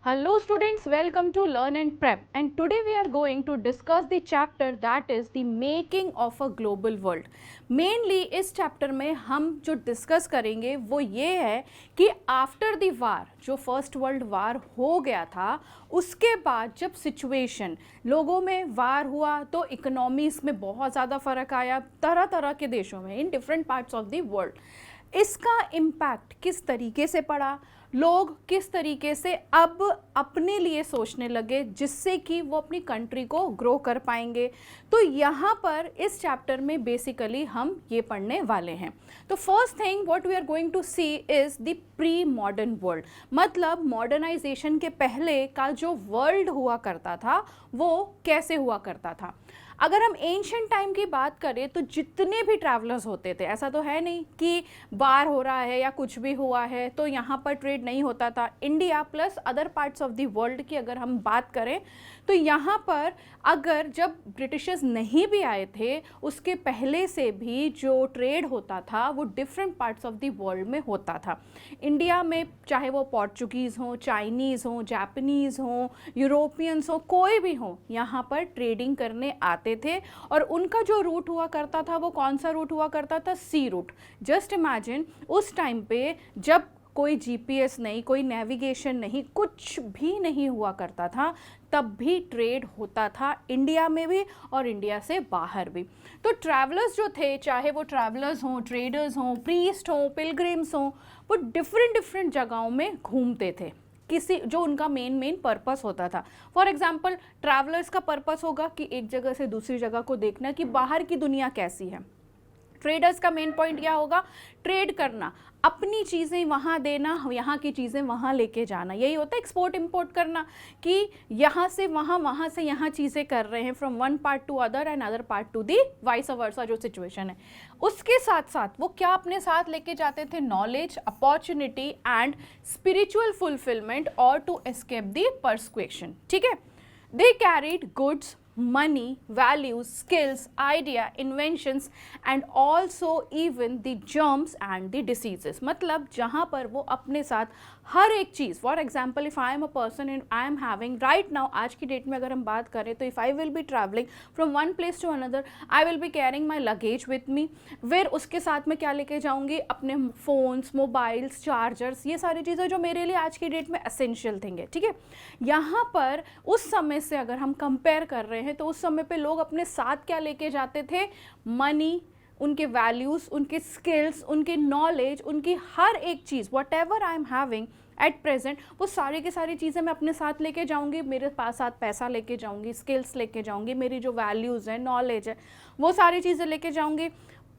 Hello students, welcome to Learn and Prep, and today we are going to discuss the chapter that is the making of a global world. Mainly इस chapter में हम जो discuss करेंगे वो ये है कि आफ्टर द वार, जो फर्स्ट वर्ल्ड वार हो गया था, उसके बाद जब सिचुएशन लोगों में वार हुआ तो इकोनॉमीज में बहुत ज़्यादा फ़र्क आया तरह तरह के देशों में, in different parts of the world. इसका इम्पैक्ट किस तरीके से पड़ा, लोग किस तरीके से अब अपने लिए सोचने लगे जिससे कि वो अपनी कंट्री को ग्रो कर पाएंगे, तो यहाँ पर इस चैप्टर में बेसिकली हम ये पढ़ने वाले हैं। तो first thing what we are going to see is the pre modern world, मतलब मॉडर्नाइजेशन के पहले का जो वर्ल्ड हुआ करता था वो कैसे हुआ करता था। अगर हम एंशिएंट टाइम की बात करें तो जितने भी ट्रैवलर्स होते थे, ऐसा तो है नहीं कि बार हो रहा है या कुछ भी हुआ है तो यहाँ पर ट्रेड नहीं होता था। India plus other parts of the world की अगर हम बात करें तो यहाँ पर अगर जब ब्रिटिशर्स नहीं भी आए थे उसके पहले से भी जो ट्रेड होता था वो different parts of the world में होता था। इंडिया में चाहे वो पोर्चुगीज़ हों, चाइनीज़ हों, जापानीज़ हों, यूरोपियंस हों, कोई भी हों, यहाँ पर ट्रेडिंग करने आते थे। और उनका जो रूट हुआ करता था वो कौन सा रूट हुआ करता था? सी रूट। जस्ट इमेजिन उस टाइम पे जब कोई जीपीएस नहीं, कोई नेविगेशन नहीं, कुछ भी नहीं हुआ करता था, तब भी ट्रेड होता था इंडिया में भी और इंडिया से बाहर भी। तो ट्रैवलर्स जो थे, चाहे वो ट्रैवलर्स हों, ट्रेडर्स हों, प्रीस्ट हों, पिलग्रिम्स हों, वो डिफरेंट जगहों में घूमते थे, किसी जो उनका मेन पर्पस होता था। फॉर एग्जांपल ट्रैवलर्स का पर्पस होगा कि एक जगह से दूसरी जगह को देखना कि बाहर की दुनिया कैसी है। ट्रेडर्स का मेन पॉइंट क्या होगा? ट्रेड करना, अपनी चीज़ें वहाँ देना, यहाँ की चीज़ें वहाँ लेके जाना। यही होता है एक्सपोर्ट इंपोर्ट करना, कि यहाँ से वहाँ, वहाँ से यहाँ चीज़ें कर रहे हैं, from one part to other and other part to the vice versa जो सिचुएशन है। उसके साथ साथ वो क्या अपने साथ लेके जाते थे? Knowledge, opportunity and spiritual fulfilment और टू एस्केप दी परस्क्वेशन। ठीक है, they carried goods, money, values, skills, idea, inventions and also even the germs and the diseases। मतलब जहाँ पर वो अपने साथ हर एक चीज़, for example if I am a person and I am having right now, आज की डेट में अगर हम बात करें तो if I will be travelling from one place to another, I will be carrying my luggage with me. फिर उसके साथ में क्या लेके जाऊँगी? अपने फ़ोन्स, मोबाइल्स, चार्जर्स, ये सारी चीज़ें जो मेरे लिए आज की डेट में एसेंशियल थिंग है। ठीक है, यहाँ पर उस समय से अगर हम कंपेयर कर रहे हैं तो उस समय पे लोग अपने साथ क्या लेके जाते थे? मनी, उनके वैल्यूज़, उनके स्किल्स, उनके नॉलेज, उनकी हर एक चीज़, whatever I am having at present, वो सारी की सारी चीज़ें मैं अपने साथ लेके जाऊँगी। मेरे पास साथ पैसा लेके जाऊँगी, स्किल्स लेके जाऊँगी, मेरी जो वैल्यूज़ हैं, नॉलेज है, वो सारी चीज़ें लेके जाऊँगी।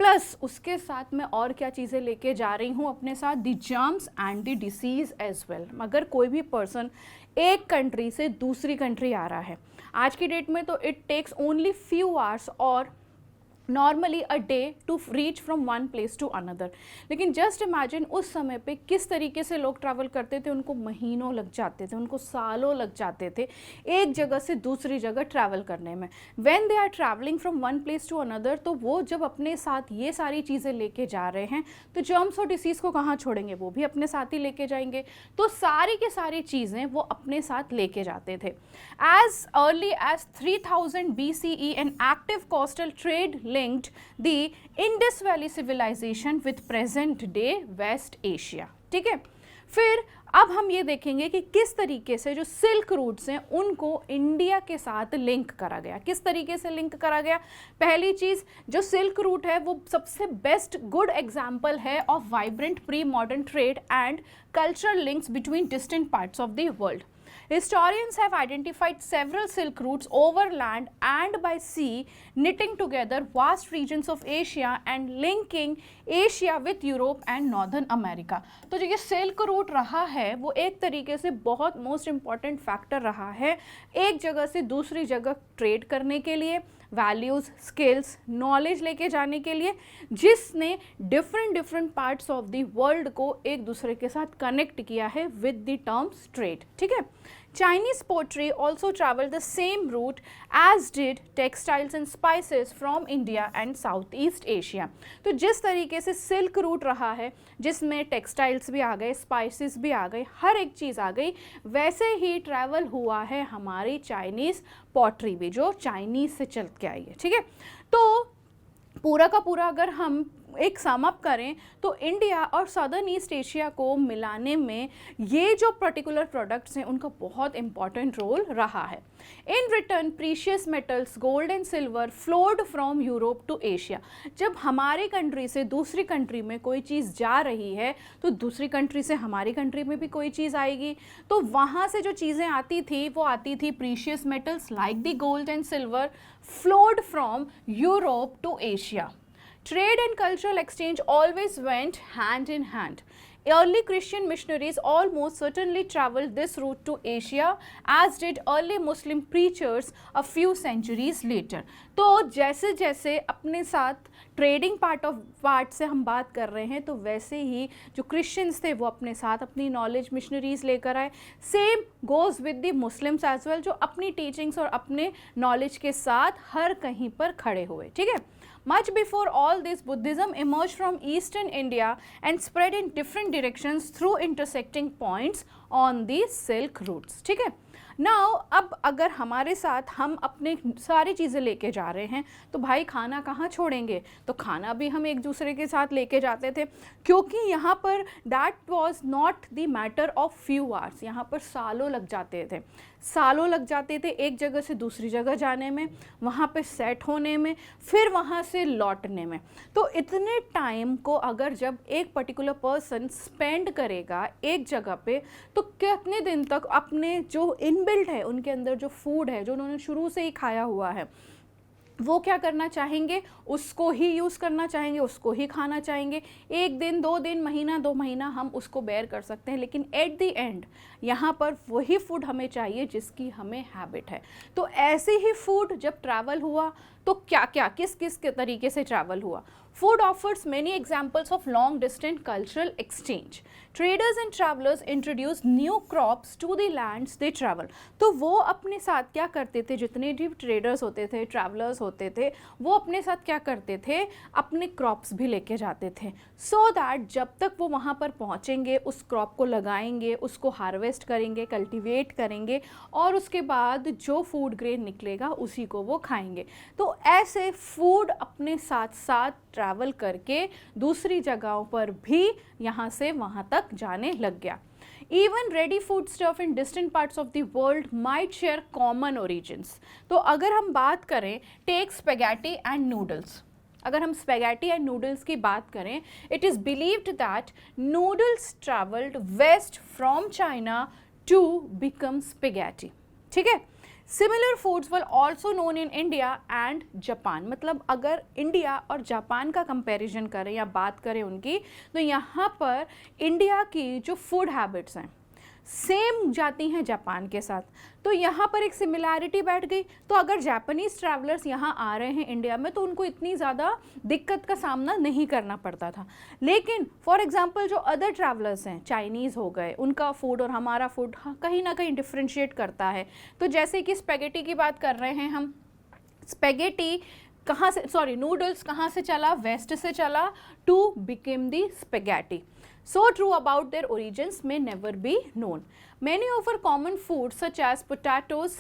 प्लस उसके साथ मैं और क्या चीज़ें लेके जा रही हूँ अपने साथ? The germs and the diseases as well. अगर कोई भी पर्सन एक कंट्री से दूसरी कंट्री आ रहा है आज की डेट में तो it takes only few hours और normally a day to reach from one place to another. लेकिन जस्ट इमेजिन उस समय पे किस तरीके से लोग ट्रैवल करते थे, उनको महीनों लग जाते थे, उनको सालों लग जाते थे एक जगह से दूसरी जगह ट्रैवल करने में। When they are travelling from one place to another, तो वो जब अपने साथ ये सारी चीज़ें लेके जा रहे हैं तो जर्म्स और डिसीज़ को कहाँ छोड़ेंगे? वो भी अपने साथ ही लेके जाएंगे। तो सारी की सारी चीज़ें वो अपने साथ लेके जाते थे। As early as 3000 BCE an active coastal trade linked the Indus Valley civilization with present day West Asia। ठीक है, फिर अब हम ये देखेंगे कि किस तरीके से जो सिल्क रूट्स हैं उनको इंडिया के साथ लिंक करा गया। किस तरीके से लिंक करा गया? पहली चीज़, जो सिल्क रूट है वो सबसे बेस्ट गुड एग्जाम्पल है of vibrant pre modern trade and cultural links between distant parts of the world. Historians have identified several silk routes over land and by sea, knitting together vast regions of Asia and linking Asia with Europe and Northern America। तो जो ये silk route रहा है वो एक तरीके से बहुत मोस्ट इम्पॉर्टेंट फैक्टर रहा है एक जगह से दूसरी जगह ट्रेड करने के लिए, वैल्यूज़, स्किल्स, नॉलेज लेके जाने के लिए, जिसने different parts of the world को एक दूसरे के साथ कनेक्ट किया है विद द टर्म्स ट्रेड। ठीक है, Chinese pottery also traveled the same route as did textiles and spices from India and Southeast Asia. तो जिस तरीके से सिल्क रूट रहा है जिसमें टेक्सटाइल्स भी आ गए, स्पाइसेस भी आ गए, हर एक चीज़ आ गई, वैसे ही ट्रैवल हुआ है हमारी चाइनीज़ पॉटरी भी, जो चाइनीज़ से चल के आई है। ठीक है, तो पूरा का पूरा अगर हम एक सम अप करें तो इंडिया और सदर्न ईस्ट एशिया को मिलाने में ये जो पर्टिकुलर प्रोडक्ट्स हैं उनका बहुत इंपॉर्टेंट रोल रहा है। In return precious metals gold and silver flowed from Europe to Asia. जब हमारी कंट्री से दूसरी कंट्री में कोई चीज़ जा रही है तो दूसरी कंट्री से हमारी कंट्री में भी कोई चीज़ आएगी, तो वहाँ से जो चीज़ें आती थी वो आती थी precious metals like the gold and silver flowed from Europe to Asia. Trade and cultural exchange always went hand in hand. Early Christian missionaries almost certainly traveled this route to Asia, as did early Muslim preachers a few centuries later. तो जैसे जैसे अपने साथ trading part से हम बात कर रहे हैं, तो वैसे ही जो क्रिश्चियंस थे वो अपने साथ अपनी नॉलेज मिशनरीज लेकर आए। Same goes with the Muslims as well, जो अपनी टीचिंग्स और अपने नॉलेज के साथ हर कहीं पर खड़े हुए। ठीक है, Much before all this, Buddhism emerged from eastern India and spread in different directions through intersecting points on the Silk routes. ठीक है, नाउ अब अगर हमारे साथ हम अपने सारी चीज़ें लेके जा रहे हैं तो भाई खाना कहाँ छोड़ेंगे, तो खाना भी हम एक दूसरे के साथ लेके जाते थे, क्योंकि यहाँ पर that was not the matter of few hours, यहाँ पर सालों लग जाते थे, सालों लग जाते थे एक जगह से दूसरी जगह जाने में, वहाँ पे सेट होने में, फिर वहाँ से लौटने में। तो इतने टाइम को अगर जब एक पर्टिकुलर पर्सन स्पेंड करेगा एक जगह पे, तो कितने दिन तक अपने जो इनबिल्ट है उनके अंदर जो फूड है जो उन्होंने शुरू से ही खाया हुआ है वो क्या करना चाहेंगे, उसको ही यूज़ करना चाहेंगे, उसको ही खाना चाहेंगे। एक दिन, 2 दिन, महीना, 2 महीना हम उसको बेयर कर सकते हैं, लेकिन एट द एंड यहाँ पर वही फूड हमें चाहिए जिसकी हमें हैबिट है। तो ऐसे ही फूड जब ट्रैवल हुआ तो क्या क्या किस किस के तरीके से ट्रैवल हुआ। Food offers many examples of long distant cultural exchange. Traders and travellers introduce new crops to the lands they travel. तो वो अपने साथ क्या करते थे, जितने भी ट्रेडर्स होते थे, ट्रैवलर्स होते थे, वो अपने साथ क्या करते थे, अपने क्रॉप्स भी लेके जाते थे, सो दैट जब तक वो वहाँ पर पहुँचेंगे उस क्रॉप को लगाएंगे, उसको हार्वेस्ट करेंगे, कल्टिवेट करेंगे, और उसके बाद जो फूड ग्रेन निकलेगा उसी को वो खाएंगे। तो ऐसे फूड अपने साथ साथ ट्रैवल करके दूसरी जगहों पर भी यहाँ से वहाँ तक जाने लग गया। Even ready food stuff in distant parts of the world might share common origins. तो अगर हम बात करें take spaghetti and noodles, अगर हम स्पेगेटी एंड नूडल्स की बात करें, it is believed that noodles travelled west from China to become spaghetti. ठीक है, similar foods were also known in India and Japan. मतलब अगर इंडिया और जापान का कंपैरिजन करें या बात करें उनकी, तो यहाँ पर इंडिया की जो फूड हैबिट्स हैं सेम जाती हैं जापान के साथ, तो यहाँ पर एक सिमिलैरिटी बैठ गई। तो अगर जापानीज़ ट्रैवलर्स यहाँ आ रहे हैं इंडिया में तो उनको इतनी ज़्यादा दिक्कत का सामना नहीं करना पड़ता था। लेकिन फॉर एग्जांपल जो अदर ट्रैवलर्स हैं, चाइनीज़ हो गए, उनका फूड और हमारा फूड कहीं ना कहीं डिफ्रेंशिएट करता है। तो जैसे कि स्पेगेटी की बात कर रहे हैं हम, स्पेगेटी कहाँ से, सॉरी नूडल्स कहाँ से चला, वेस्ट से चला to become the spaghetti. So true about their origins may never be known. Many of our common foods such as potatoes,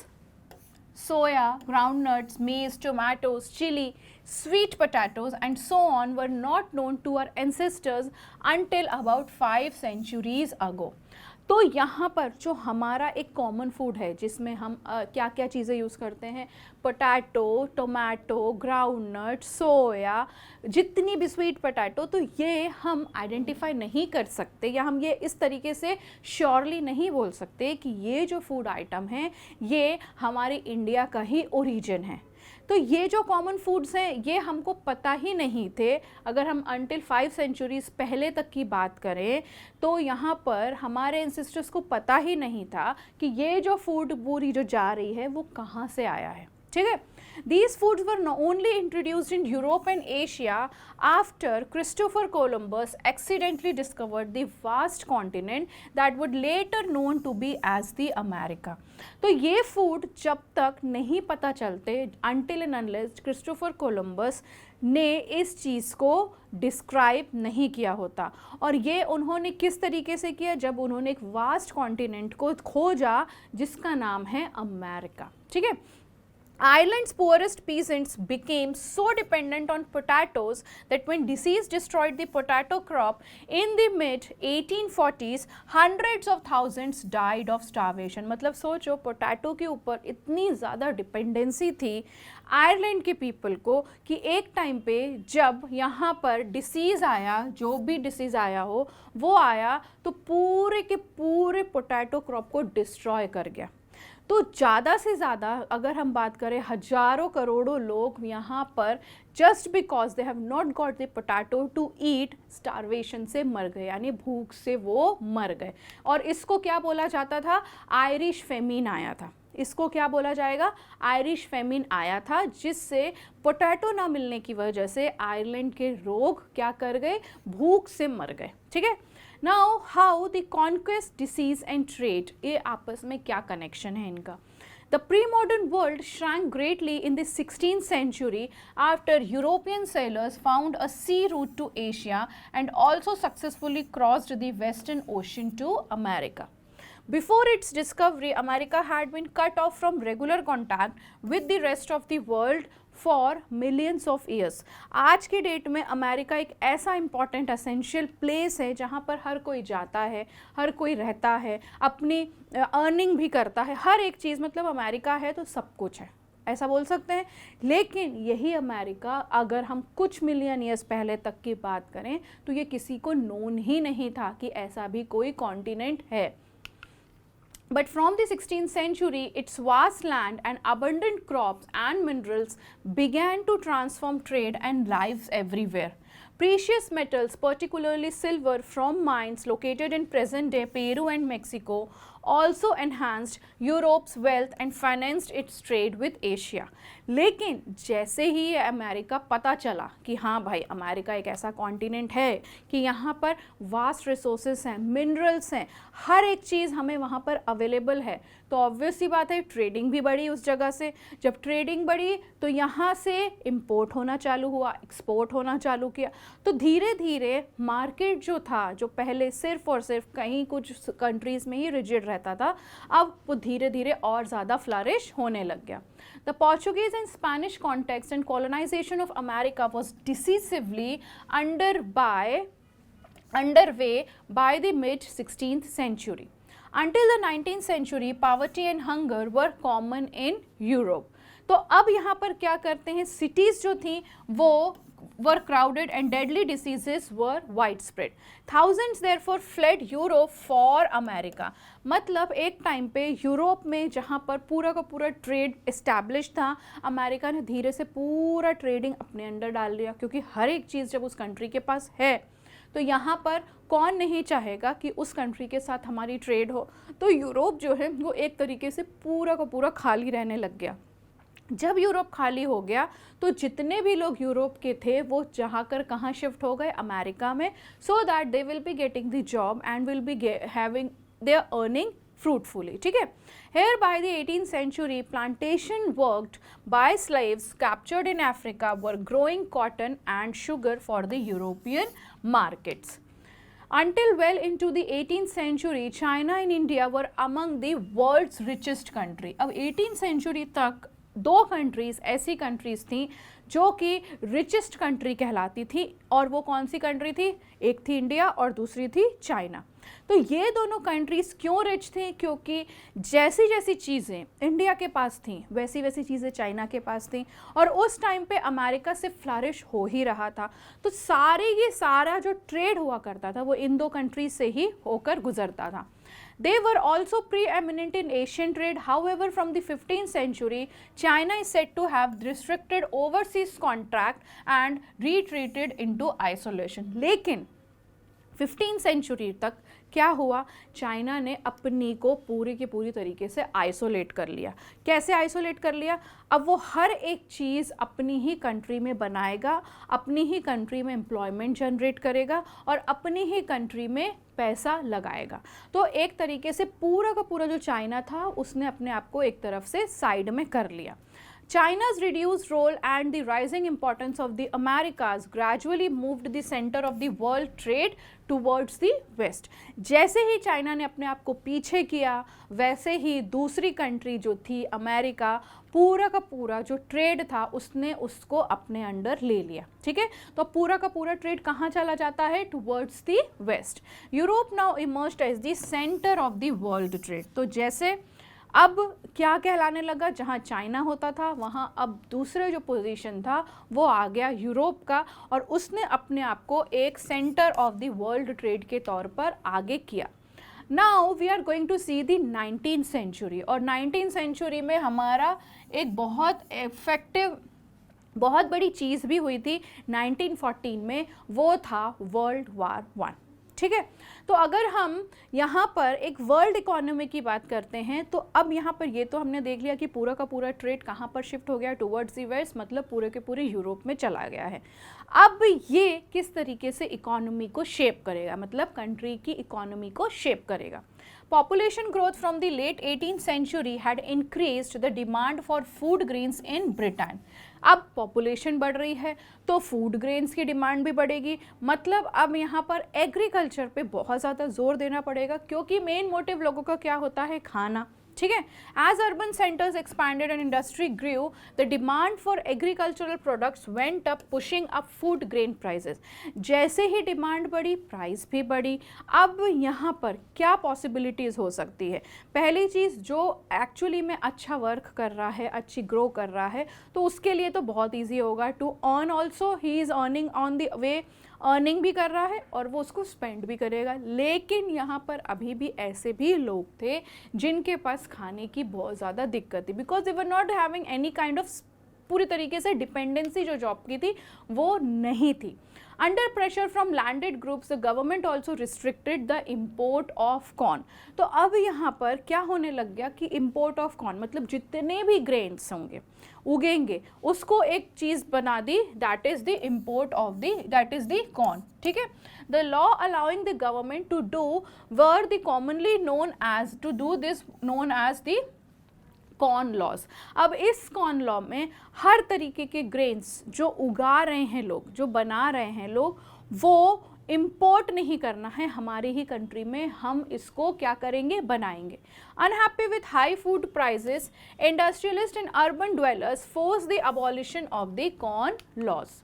soya, groundnuts, maize, tomatoes, chili, sweet potatoes and so on were not known to our ancestors until about 5 centuries ago. तो यहाँ पर जो हमारा एक common food है जिसमें हम क्या क्या चीज़ें यूज़ करते हैं, पोटैटो, टोमेटो, ग्राउंडनट, सोया, जितनी भी स्वीट पोटैटो, तो ये हम आइडेंटिफाई नहीं कर सकते या हम ये इस तरीके से श्योरली नहीं बोल सकते कि ये जो फूड आइटम हैं ये हमारे इंडिया का ही ओरिजिन है। तो ये जो कॉमन फूड्स हैं ये हमको पता ही नहीं थे। अगर हम अंटिल 5 सेंचुरीज पहले तक की बात करें तो यहाँ पर हमारे एंसेस्टर्स को पता ही नहीं था कि ये जो फूड पूरी जो जा रही है वो कहाँ से आया है। ठीक है। These foods were only introduced in Europe and Asia after Christopher Columbus accidentally discovered the vast continent that would later known to be as the America. तो ये फूड जब तक नहीं पता चलते until and unless Christopher Columbus ने इस चीज़ को डिस्क्राइब नहीं किया होता। और ये उन्होंने किस तरीके से किया, जब उन्होंने एक वास्ट कॉन्टिनेंट को खोजा जिसका नाम है अमेरिका। ठीक है। Ireland's poorest peasants became so dependent on potatoes that when disease destroyed the potato crop in the mid 1840s, hundreds of thousands died of starvation. मतलब सोचो पोटैटो के ऊपर इतनी ज़्यादा डिपेंडेंसी थी आयरलैंड के पीपल को कि एक टाइम पे जब यहाँ पर डिसीज़ आया, जो भी डिसीज़ आया हो वो आया तो पूरे के पूरे पोटैटो क्रॉप को डिस्ट्रॉय कर गया। तो ज़्यादा से ज़्यादा अगर हम बात करें हजारों करोड़ों लोग यहाँ पर just because they have not got the potato to eat starvation से मर गए, यानी भूख से वो मर गए। और इसको क्या बोला जाता था, आयरिश फेमिन आया था। इसको क्या बोला जाएगा, आयरिश फेमिन आया था, जिससे पोटैटो ना मिलने की वजह से आयरलैंड के लोग क्या कर गए, भूख से मर गए। ठीक है। Now how the conquest, disease and trade, ये आपस में क्या कनेक्शन है इनका। The pre-modern world shrank greatly in the 16th century after European sailors found a sea route to Asia and also successfully crossed the Western Ocean to America. Before its discovery, America had been cut off from regular contact with the rest of the world for millions of years. आज के date में America एक ऐसा important essential place है जहाँ पर हर कोई जाता है, हर कोई रहता है, अपनी अर्निंग भी करता है, हर एक चीज़, मतलब अमेरिका है तो सब कुछ है, ऐसा बोल सकते हैं। लेकिन यही अमेरिका अगर हम कुछ मिलियन ईयर्स पहले तक की बात करें तो ये किसी को नोन ही नहीं था कि ऐसा भी कोई कॉन्टिनेंट है। But from the 16th century, its vast land and abundant crops and minerals began to transform trade and lives everywhere. Precious metals, particularly silver from mines located in present-day Peru and Mexico, also enhanced Europe's wealth and financed its trade with Asia. लेकिन जैसे ही America पता चला कि हाँ भाई America एक ऐसा continent है कि यहाँ पर वास्ट रिसोर्सेस हैं, मिनरल्स हैं, हर एक चीज़ हमें वहाँ पर अवेलेबल है, तो ऑब्वियस सी बात है ट्रेडिंग भी बढ़ी उस जगह से। जब ट्रेडिंग बढ़ी तो यहाँ से इंपोर्ट होना चालू हुआ, एक्सपोर्ट होना चालू किया, तो धीरे धीरे मार्केट जो था, जो पहले सिर्फ और सिर्फ कहीं कुछ कंट्रीज़ में ही रिजिड रहता था, अब वो धीरे धीरे और ज़्यादा फ्लरिश होने लग गया। The Portuguese and Spanish context and colonization of America was decisively underway by the mid-16th century. Until the 19th century, poverty and hunger were common in Europe. तो अब यहाँ पर क्या करते हैं, cities जो थी वो were crowded and deadly diseases were widespread. Thousands therefore fled Europe for America. मतलब एक टाइम पे यूरोप में जहाँ पर पूरा का पूरा ट्रेड इस्टेब्लिश था, अमेरिका ने धीरे से पूरा ट्रेडिंग अपने अंडर डाल लिया, क्योंकि हर एक चीज़ जब उस कंट्री के पास है तो यहाँ पर कौन नहीं चाहेगा कि उस कंट्री के साथ हमारी ट्रेड हो। तो यूरोप जो है वो एक तरीके से पूरा का पूरा खाली रहने लग गया। जब यूरोप खाली हो गया तो जितने भी लोग यूरोप के थे वो जहाँ कर कहाँ शिफ्ट हो गए, अमेरिका में, सो that they will be getting the job and will be having their earning fruitfully. ठीक है। Here by the 18th century, plantation worked by slaves captured in Africa were growing cotton and sugar for the European markets. Until well into the 18th century, China and India were among the world's richest country. अब 18th century तक दो countries ऐसी countries थी जो कि richest country कहलाती थी, और वो कौन सी कंट्री थी, एक थी इंडिया और दूसरी थी चाइना। तो ये दोनों कंट्रीज़ क्यों रिच थी, क्योंकि जैसी जैसी चीज़ें इंडिया के पास थी वैसी वैसी चीज़ें चाइना के पास थी, और उस टाइम पे अमेरिका से फ्लरिश हो ही रहा था, तो सारा जो ट्रेड हुआ करता था वो इन दो कंट्रीज से ही होकर गुजरता था। They were also preeminent in Asian trade. However, from the 15th century, China is said to have restricted overseas contact and retreated into isolation. लेकिन 15 सेंचुरी तक क्या हुआ, चाइना ने अपनी को पूरी की पूरी तरीके से आइसोलेट कर लिया। कैसे आइसोलेट कर लिया, अब वो हर एक चीज़ अपनी ही कंट्री में बनाएगा, अपनी ही कंट्री में एम्प्लॉयमेंट जनरेट करेगा और अपनी ही कंट्री में पैसा लगाएगा। तो एक तरीके से पूरा का पूरा जो चाइना था उसने अपने आप को एक तरफ से साइड में कर लिया। China's reduced role and the rising importance of the Americas gradually moved the center of the world trade towards the west। जैसे ही चाइना ने अपने आप को पीछे किया वैसे ही दूसरी कंट्री जो थी अमेरिका, पूरा का पूरा जो ट्रेड था उसने उसको अपने अंडर ले लिया। ठीक है, तो पूरा का पूरा ट्रेड कहाँ चला जाता है, towards the west. Europe now emerged as the centre of the world trade. तो जैसे अब क्या कहलाने लगा, जहाँ चाइना होता था वहाँ अब दूसरे जो पोजीशन था वो आ गया यूरोप का, और उसने अपने आप को एक centre of the world trade के तौर पर आगे किया। Now we are going to see the 19th century, और 19th सेंचुरी में हमारा एक बहुत इफेक्टिव बहुत बड़ी चीज़ भी हुई थी 1914 में, वो था वर्ल्ड वार 1। ठीक है, तो अगर हम यहाँ पर एक वर्ल्ड इकोनॉमी की बात करते हैं तो अब यहाँ पर ये तो हमने देख लिया कि पूरा का पूरा ट्रेड कहाँ पर शिफ्ट हो गया, टुवर्ड्स द वेस्ट, मतलब पूरे के पूरे यूरोप में चला गया है। अब ये किस तरीके से इकोनॉमी को शेप करेगा, मतलब कंट्री की इकोनॉमी को शेप करेगा। Population growth from the late 18th century had increased the demand for food grains in Britain। अब पॉपुलेशन बढ़ रही है तो फूड ग्रेन्स की डिमांड भी बढ़ेगी, मतलब अब यहाँ पर एग्रीकल्चर पे बहुत ज़्यादा जोर देना पड़ेगा, क्योंकि मेन मोटिव लोगों का क्या होता है, खाना। ठीक है, as urban centres expanded and industry grew the demand for agricultural products went up pushing up food grain prices. जैसे ही डिमांड बढ़ी प्राइस भी बढ़ी। अब यहाँ पर क्या पॉसिबिलिटीज़ हो सकती है, पहली चीज़ जो एक्चुअली में अच्छा वर्क कर रहा है, अच्छी ग्रो कर रहा है, तो उसके लिए तो बहुत ईजी होगा to earn also, he is earning on the way, earning भी कर रहा है और वो उसको स्पेंड भी करेगा। लेकिन यहाँ पर अभी भी ऐसे भी लोग थे जिनके पास खाने की बहुत ज़्यादा दिक्कत थी, because they were not having any kind of पूरी तरीके से डिपेंडेंसी जो जॉब की थी वो नहीं थी। Under pressure from landed groups the government also restricted the import of corn. तो अब यहाँ पर क्या होने लग गया कि इम्पोर्ट ऑफ कॉर्न मतलब जितने भी ग्रेन्स होंगे उगेंगे उसको एक चीज़ बना दी, that is the import of that is the corn. ठीक है, the law allowing the government to do were the commonly known as to do this known as the corn laws. अब इस कॉर्न लॉ में हर तरीके के grains जो उगा रहे हैं लोग, जो बना रहे हैं लोग, वो इम्पोर्ट नहीं करना है हमारी ही कंट्री में, हम इसको क्या करेंगे, बनाएंगे। Unhappy with high food prices industrialists and urban dwellers force the abolition of the corn laws.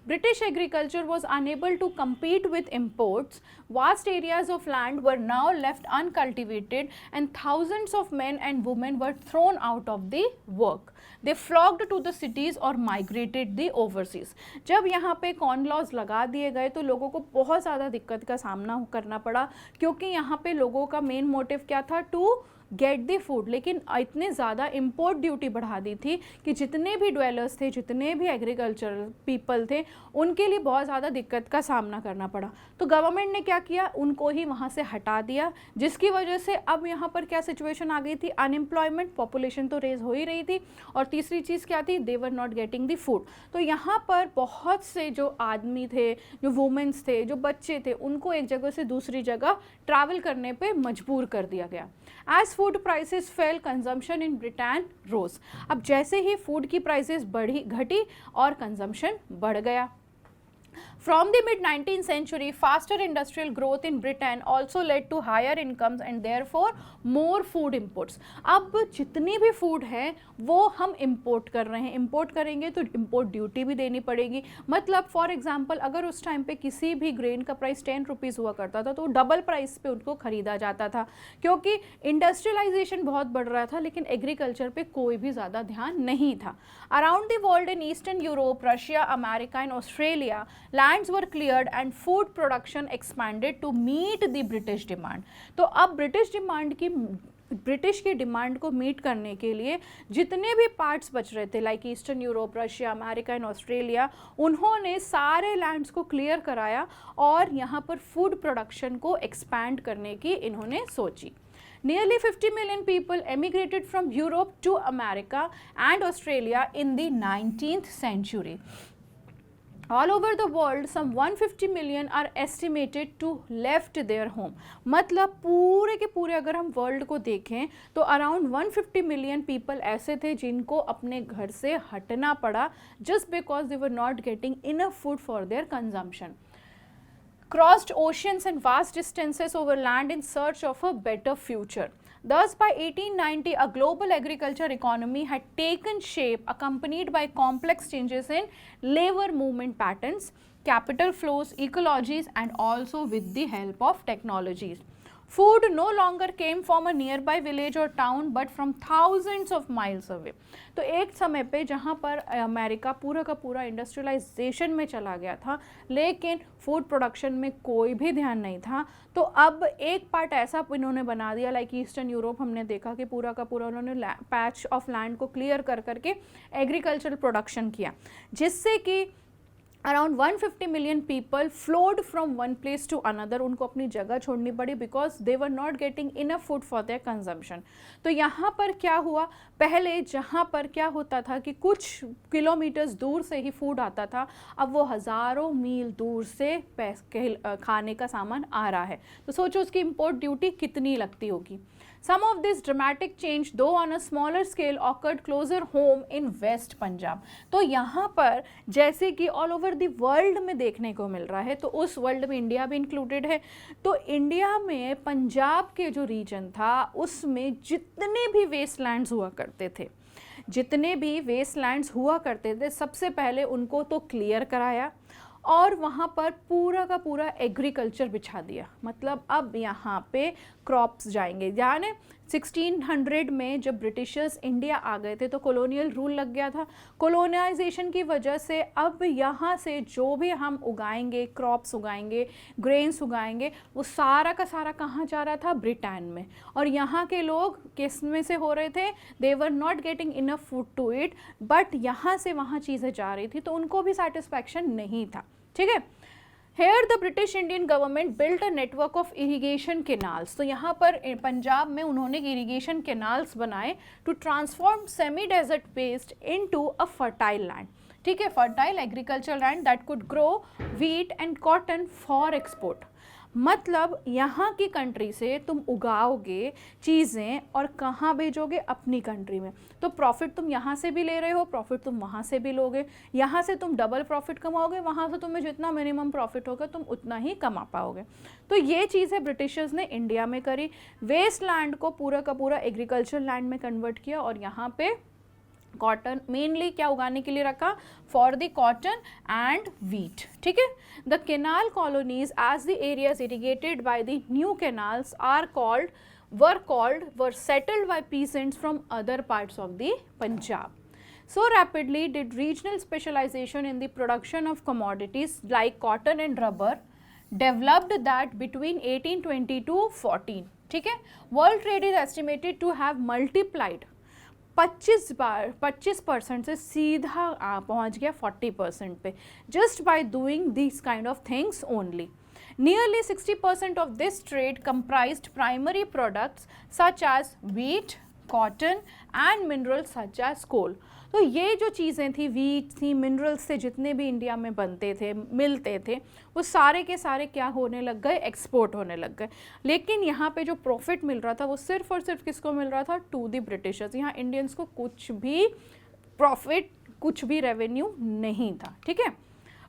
British agriculture was unable to compete with imports. Vast areas of land were now left uncultivated and thousands of men and women were thrown out of the work. They flocked to the cities or migrated the overseas. जब यहाँ पे corn laws लगा दिए गए तो लोगों को बहुत ज़्यादा दिक्कत का सामना करना पड़ा, क्योंकि यहाँ पे लोगों का मेन मोटिव क्या था, टू गेट द फूड। लेकिन इतने ज़्यादा इम्पोर्ट ड्यूटी बढ़ा दी थी कि जितने भी ड्वेलर्स थे, जितने भी एग्रीकल्चरल पीपल थे, उनके लिए बहुत ज़्यादा दिक्कत का सामना करना पड़ा। तो गवर्नमेंट ने क्या किया, उनको ही वहाँ से हटा दिया, जिसकी वजह से अब यहाँ पर क्या सिचुएशन आ गई थी, अनएम्प्लॉयमेंट, पॉपुलेशन तो रेज हो ही रही थी, और तीसरी चीज़ क्या थी, they were not getting the food. तो यहाँ पर बहुत से जो आदमी थे, जो वुमेन्स थे, जो बच्चे थे, उनको एक जगह से दूसरी जगह ट्रैवल करने पर मजबूर कर दिया गया। As food prices fell consumption in Britain rose. अब जैसे ही फूड की प्राइसेस बढ़ी घटी और कंजम्पशन बढ़ गया। From the mid-19th century, faster industrial growth in Britain also led to higher incomes and therefore more food imports। अब जितनी भी फूड है वो हम इंपोर्ट कर रहे हैं, इंपोर्ट करेंगे तो इंपोर्ट ड्यूटी भी देनी पड़ेगी। मतलब फॉर एग्जांपल अगर उस टाइम पे किसी भी ग्रेन का प्राइस 10 रुपीज़ हुआ करता था तो डबल प्राइस पे उनको खरीदा जाता था, क्योंकि इंडस्ट्रियलाइजेशन बहुत बढ़ रहा था लेकिन एग्रीकल्चर पे कोई भी ज़्यादा ध्यान नहीं था। Around the world in Eastern Europe, Russia, America and Australia, lands were cleared and food production expanded to meet the British demand। तो अब ब्रिटिश डिमांड की ब्रिटिश की डिमांड को मीट करने के लिए जितने भी पार्ट्स बच रहे थे like eastern Europe, Russia, America and Australia, उन्होंने सारे लैंड्स को क्लियर कराया और यहाँ पर फूड प्रोडक्शन को एक्सपैंड करने की इन्होंने सोची। Nearly 50 million people emigrated from Europe to America and Australia in the 19th century. All over the world, some 150 million are estimated to left their home. मतलब पूरे के पूरे अगर हम वर्ल्ड को देखें तो अराउंड 150 मिलियन पीपल ऐसे थे जिनको अपने घर से हटना पड़ा just because they were not getting enough food for their consumption. Crossed oceans and vast distances over land in search of a better future. Thus, by 1890, a global agriculture economy had taken shape, accompanied by complex changes in labor movement patterns, capital flows, ecologies, and also with the help of technologies. Food no longer came from a nearby village or town but from thousands of miles away. तो एक समय पे जहाँ पर America पूरा का पूरा industrialisation में चला गया था लेकिन फूड प्रोडक्शन में कोई भी ध्यान नहीं था, तो अब एक पार्ट ऐसा इन्होंने बना दिया लाइक ईस्टर्न यूरोप, हमने देखा कि पूरा का पूरा उन्होंने पैच ऑफ लैंड को क्लियर कर करके एग्रीकल्चरल प्रोडक्शन किया जिससे कि around 150 million people flowed from one place to another. उनको अपनी जगह छोड़नी पड़ी because they were not getting enough food for their consumption. तो यहाँ पर क्या हुआ, पहले जहाँ पर क्या होता था कि कुछ किलोमीटर्स दूर से ही फूड आता था, अब वो हज़ारों मील दूर से खाने का सामान आ रहा है. तो सोचो उसकी इम्पोर्ट ड्यूटी कितनी लगती होगी. Some of this dramatic change, though on a smaller scale, occurred closer home in West Punjab. तो यहाँ पर जैसे कि ऑल ओवर द वर्ल्ड में देखने को मिल रहा है, तो उस वर्ल्ड में इंडिया भी इंक्लूडेड है. तो इंडिया में पंजाब के जो रीजन था उसमें जितने भी वेस्टलैंड्स हुआ करते थे सबसे पहले उनको तो क्लियर कराया और वहाँ पर पूरा का पूरा एग्रीकल्चर बिछा दिया. मतलब अब यहाँ पे क्रॉप्स जाएंगे. यानी 1600 में जब ब्रिटिशर्स इंडिया आ गए थे तो कॉलोनियल रूल लग गया था. कॉलोनाइजेशन की वजह से अब यहाँ से जो भी हम उगाएंगे, क्रॉप्स उगाएंगे, ग्रेन्स उगाएंगे, वो सारा का सारा कहाँ जा रहा था, ब्रिटेन में. और यहाँ के लोग किस में से हो रहे थे, they were not getting enough food to eat, but यहाँ से वहाँ चीज़ें जा रही थी तो उनको भी सेटिस्फैक्शन नहीं था. ठीक है. Here the British Indian government built a network of irrigation canals. तो यहाँ पर पंजाब में उन्होंने irrigation canals बनाए to transform semi-desert waste into a fertile land. ठीक है, fertile agricultural land that could grow wheat and cotton for export. मतलब यहाँ की कंट्री से तुम उगाओगे चीज़ें और कहाँ भेजोगे, अपनी कंट्री में. तो प्रॉफिट तुम यहाँ से भी ले रहे हो, प्रॉफिट तुम वहाँ से भी लोगे. यहाँ से तुम डबल प्रॉफिट कमाओगे, वहाँ से तुम्हें जितना मिनिमम प्रॉफिट होगा तुम उतना ही कमा पाओगे. तो ये चीज़ें ब्रिटिशर्स ने इंडिया में करी. वेस्ट लैंड को पूरा का पूरा एग्रीकल्चर लैंड में कन्वर्ट किया और यहाँ पे कॉटन मेनली क्या उगाने के लिए रखा, for the cotton and wheat. ठीक है. The canal colonies as the areas irrigated by the new canals were settled by peasants from other parts of the Punjab. So rapidly did regional specialization in the production of commodities like cotton and rubber developed that between 1820 to 14. ठीक है. World trade is estimated to have multiplied 25% से सीधा पहुंच गया 40% पे, just by doing these kind of things only. Nearly 60% of this trade comprised primary products such as wheat, cotton and minerals such as coal. तो ये जो चीज़ें थी, वीट थी, मिनरल्स से जितने भी इंडिया में बनते थे, मिलते थे, वो सारे के सारे क्या होने लग गए, एक्सपोर्ट होने लग गए. लेकिन यहाँ पे जो प्रॉफिट मिल रहा था वो सिर्फ और सिर्फ किसको मिल रहा था, टू द ब्रिटिशर्स. यहाँ इंडियंस को कुछ भी प्रॉफिट, कुछ भी रेवेन्यू नहीं था. ठीक है.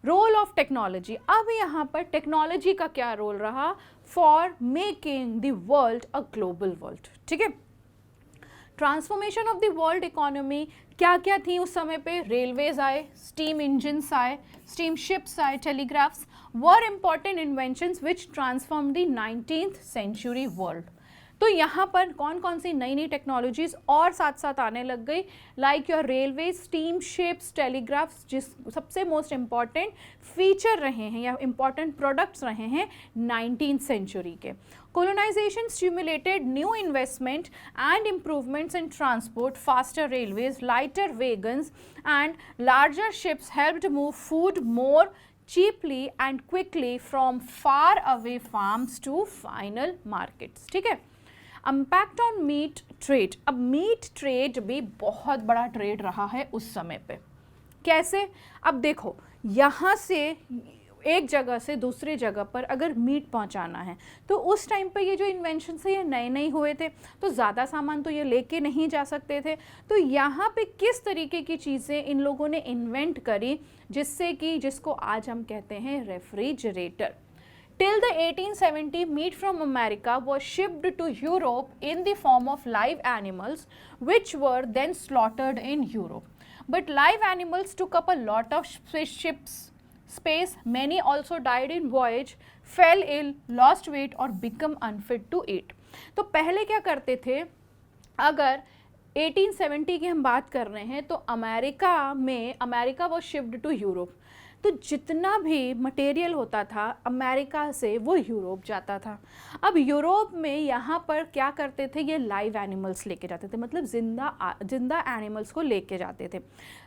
Role of technology. अब यहाँ पर टेक्नोलॉजी का क्या रोल रहा, for making the world a global world. ठीक है. Transformation of the world economy क्या क्या थी उस समय पे, रेलवेज आए, स्टीम इंजन्स आए, स्टीम शिप्स आए, telegraphs were important inventions which transform the 19th century world. तो यहाँ पर कौन कौन सी नई नई टेक्नोलॉजीज और साथ साथ आने लग गई, like your railway, steam ships, telegraphs, जिस सबसे मोस्ट इम्पॉर्टेंट फीचर रहे हैं या इम्पॉर्टेंट प्रोडक्ट्स रहे हैं 19th सेंचुरी के। Colonization stimulated new investment and improvements in transport. Faster railways, lighter wagons and larger ships helped move food more cheaply and quickly from far away farms to final markets. ठीक है। Impact on meet trade, अब meet trade भी बहुत बड़ा trade रहा है उस समय पे। कैसे? अब देखो, यहाँ से एक जगह से दूसरी जगह पर अगर मीट पहुंचाना है तो उस टाइम पे ये जो इन्वेंशन है ये नए नए हुए थे, तो ज़्यादा सामान तो ये लेके नहीं जा सकते थे। तो यहाँ पे किस तरीके की चीज़ें इन लोगों ने इन्वेंट करी जिससे कि जिसको आज हम कहते हैं refrigerator. Till the 1870, meat from America was shipped to Europe in the form of live animals, which were then slaughtered in Europe. But live animals took up a lot of ship's space. Many also died in voyage, fell ill, lost weight or become unfit to eat. तो पहले क्या करते थे, अगर 1870 की हम बात कर रहे हैं तो America was shipped to Europe, तो जितना भी मटेरियल होता था अमेरिका से वो यूरोप जाता था। अब यूरोप में यहाँ पर क्या करते थे, ये लाइव एनिमल्स लेके जाते थे, मतलब जिंदा एनिमल्स को लेके जाते थे।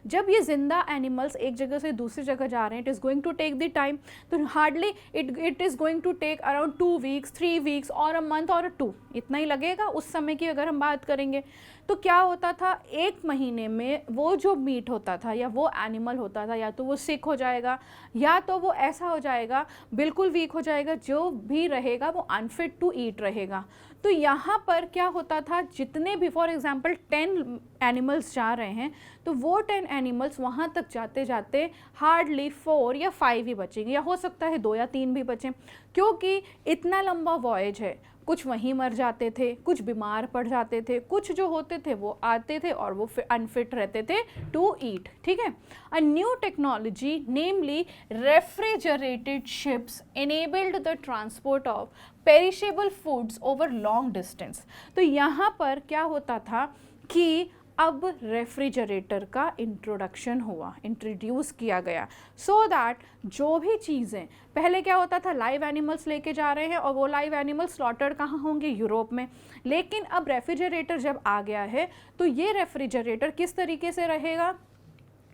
जब ये जिंदा एनिमल्स एक जगह से दूसरी जगह जा रहे हैं, it is going to take the time, तो hardly it is going to take around 2 weeks, 3 weeks और अ मंथ और 2, इतना ही लगेगा उस समय की अगर हम बात करेंगे। तो क्या होता था, एक महीने में वो जो मीट होता था या वो एनिमल होता था, या तो वो सिक हो जाएगा या तो वो ऐसा हो जाएगा बिल्कुल वीक हो जाएगा, जो भी रहेगा वो अनफिट टू ईट रहेगा। तो यहाँ पर क्या होता था, जितने भी फॉर एग्जांपल 10 एनिमल्स जा रहे हैं तो वो 10 एनिमल्स वहाँ तक जाते जाते हार्डली 4 या 5 ही बचेंगे, या हो सकता है 2 या 3 भी बचें, क्योंकि इतना लंबा वॉयज है। कुछ वहीं मर जाते थे, कुछ बीमार पड़ जाते थे, कुछ जो होते थे वो आते थे और वो अनफिट रहते थे टू ईट। ठीक है। A new technology namely refrigerated ships enabled the transport of perishable foods over long distance। तो यहाँ पर क्या होता था कि अब रेफ्रिजरेटर का इंट्रोड्यूस किया गया, सो दैट जो भी चीज़ें पहले क्या होता था, लाइव एनिमल्स लेके जा रहे हैं और वो लाइव एनिमल्स स्लॉटर्ड कहाँ होंगे, यूरोप में। लेकिन अब रेफ्रिजरेटर जब आ गया है तो ये रेफ्रिजरेटर किस तरीके से रहेगा,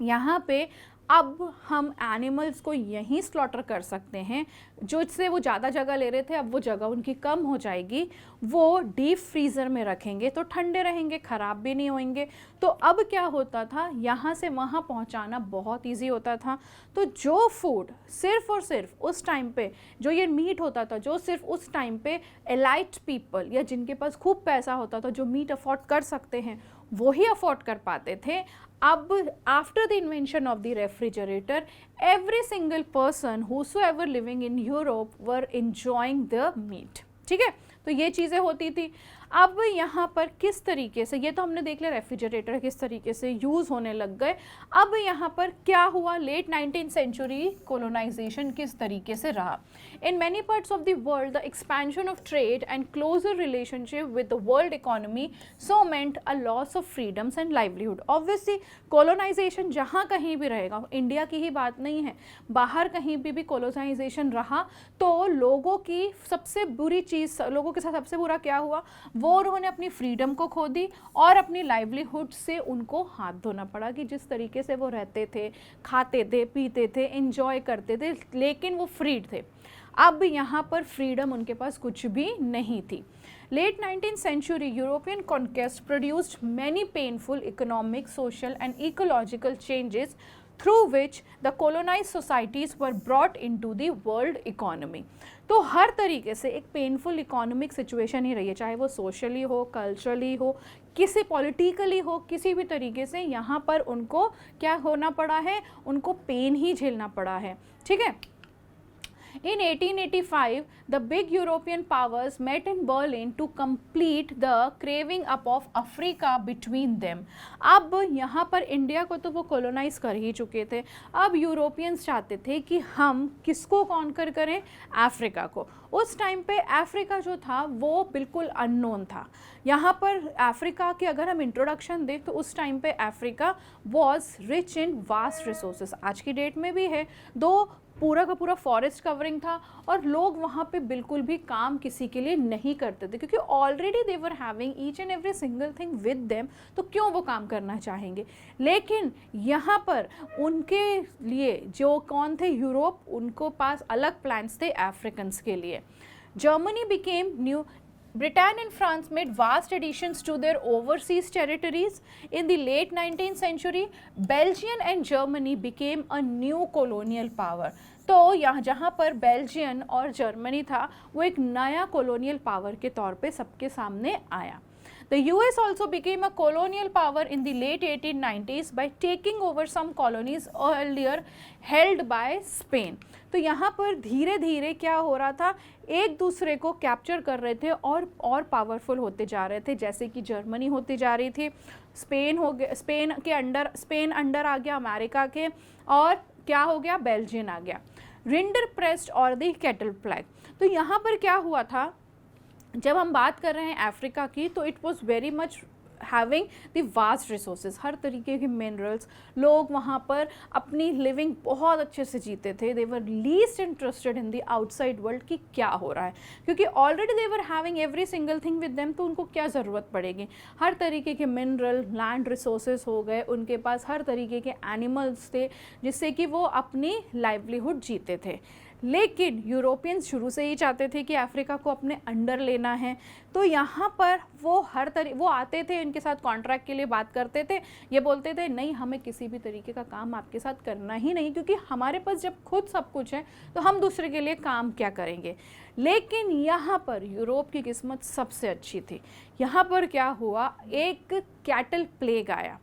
यहाँ पे अब हम एनिमल्स को यहीं स्लॉटर कर सकते हैं, जो इससे वो ज़्यादा जगह ले रहे थे अब वो जगह उनकी कम हो जाएगी, वो डीप फ्रीज़र में रखेंगे तो ठंडे रहेंगे, ख़राब भी नहीं होंगे। तो अब क्या होता था, यहाँ से वहाँ पहुँचाना बहुत इजी होता था। तो जो फूड सिर्फ़ और सिर्फ उस टाइम पे, जो ये मीट होता था, जो सिर्फ उस टाइम पे एलाइट पीपल या जिनके पास खूब पैसा होता था, जो मीट अफोर्ड कर सकते हैं, वो ही अफोर्ड कर पाते थे। अब after the invention of the refrigerator, every single person whosoever living in Europe were enjoying the meat. ठीक है, तो ये चीज़ें होती थी। अब यहाँ पर किस तरीके से, ये तो हमने देख लिया रेफ्रिजरेटर किस तरीके से यूज़ होने लग गए। अब यहाँ पर क्या हुआ, लेट 19th सेंचुरी कोलोनाइजेशन किस तरीके से रहा। In many parts of the world the expansion of trade and closer relationship with the world economy so meant a loss of freedoms and livelihood. Obviously colonization जहाँ कहीं भी रहेगा, India की ही बात नहीं है, बाहर कहीं भी कोलोनाइजेशन रहा तो लोगों की सबसे बुरी चीज़, लोगों के साथ सबसे बुरा क्या हुआ, वो उन्होंने अपनी फ्रीडम को खो दी और अपनी लाइवलीहुड से उनको हाथ धोना पड़ा कि जिस तरीके से वो रहते थे, खाते थे, पीते थे, एंजॉय करते थे, लेकिन वो फ्रीड थे। अब यहाँ पर फ्रीडम उनके पास कुछ भी नहीं थी। Late 19th century European conquest produced many painful economic, social and ecological changes through which the colonized societies were brought into the world economy। तो हर तरीके से एक पेनफुल इकोनॉमिक सिचुएशन ही रही है, चाहे वो सोशली हो, कल्चरली हो, किसी पॉलिटिकली हो, किसी भी तरीके से यहाँ पर उनको क्या होना पड़ा है, उनको पेन ही झेलना पड़ा है। ठीक है। In 1885, the big European powers met in Berlin to complete the carving up of Africa between them. अब यहाँ पर इंडिया को तो वो कॉलोनाइज कर ही चुके थे, अब यूरोपियंस चाहते थे कि हम किसको कॉन्कर करें, अफ्रीका को। उस टाइम पे अफ्रीका जो था वो बिल्कुल अननोन था। यहाँ पर अफ्रीका के अगर हम इंट्रोडक्शन दें तो उस टाइम पे Africa was rich in vast resources, आज की डेट में भी है, दो पूरा का पूरा फॉरेस्ट कवरिंग था और लोग वहाँ पे बिल्कुल भी काम किसी के लिए नहीं करते थे, क्योंकि already they were having each and every single thing with them, तो क्यों वो काम करना चाहेंगे। लेकिन यहाँ पर उनके लिए जो कौन थे, यूरोप, उनको पास अलग प्लान्स थे अफ्रीकन्स के लिए। Germany became new, Britain and France made vast additions to their overseas territories. In the late 19th century, Belgium and Germany became a new colonial power. तो यहाँ जहाँ पर बेल्जियन और जर्मनी था वो एक नया colonial power के तौर पे सबके सामने आया। The US also became a colonial power in the late 1890s by taking over some colonies earlier held by Spain. तो यहाँ पर धीरे धीरे क्या हो रहा था, एक दूसरे को कैप्चर कर रहे थे और पावरफुल होते जा रहे थे, जैसे कि जर्मनी होती जा रही थी, स्पेन हो गया, स्पेन अंडर आ गया अमेरिका के, और क्या हो गया, बेल्जियन आ गया। रिंडर प्रेस्ट और द कैटल प्लेग। तो यहाँ पर क्या हुआ था, जब हम बात कर रहे हैं अफ्रीका की, तो it was very much having the vast resources, हर तरीके के मिनरल्स, लोग वहाँ पर अपनी लिविंग बहुत अच्छे से जीते थे। They were least interested in the outside world कि क्या हो रहा है, क्योंकि already they were having every single thing with them, तो उनको क्या ज़रूरत पड़ेगी। हर तरीके के मिनरल, लैंड रिसोर्सेज हो गए, उनके पास हर तरीके के एनिमल्स थे जिससे कि वो अपनी लाइवलीहुड जीते थे। लेकिन यूरोपियंस शुरू से ही चाहते थे कि अफ्रीका को अपने अंडर लेना है, तो यहाँ पर वो वो आते थे, इनके साथ कॉन्ट्रैक्ट के लिए बात करते थे, ये बोलते थे नहीं, हमें किसी भी तरीके का काम आपके साथ करना ही नहीं, क्योंकि हमारे पास जब खुद सब कुछ है तो हम दूसरे के लिए काम क्या करेंगे। लेकिन यहाँ पर यूरोप की किस्मत सबसे अच्छी थी। यहाँ पर क्या हुआ, एक कैटल प्लेग आया।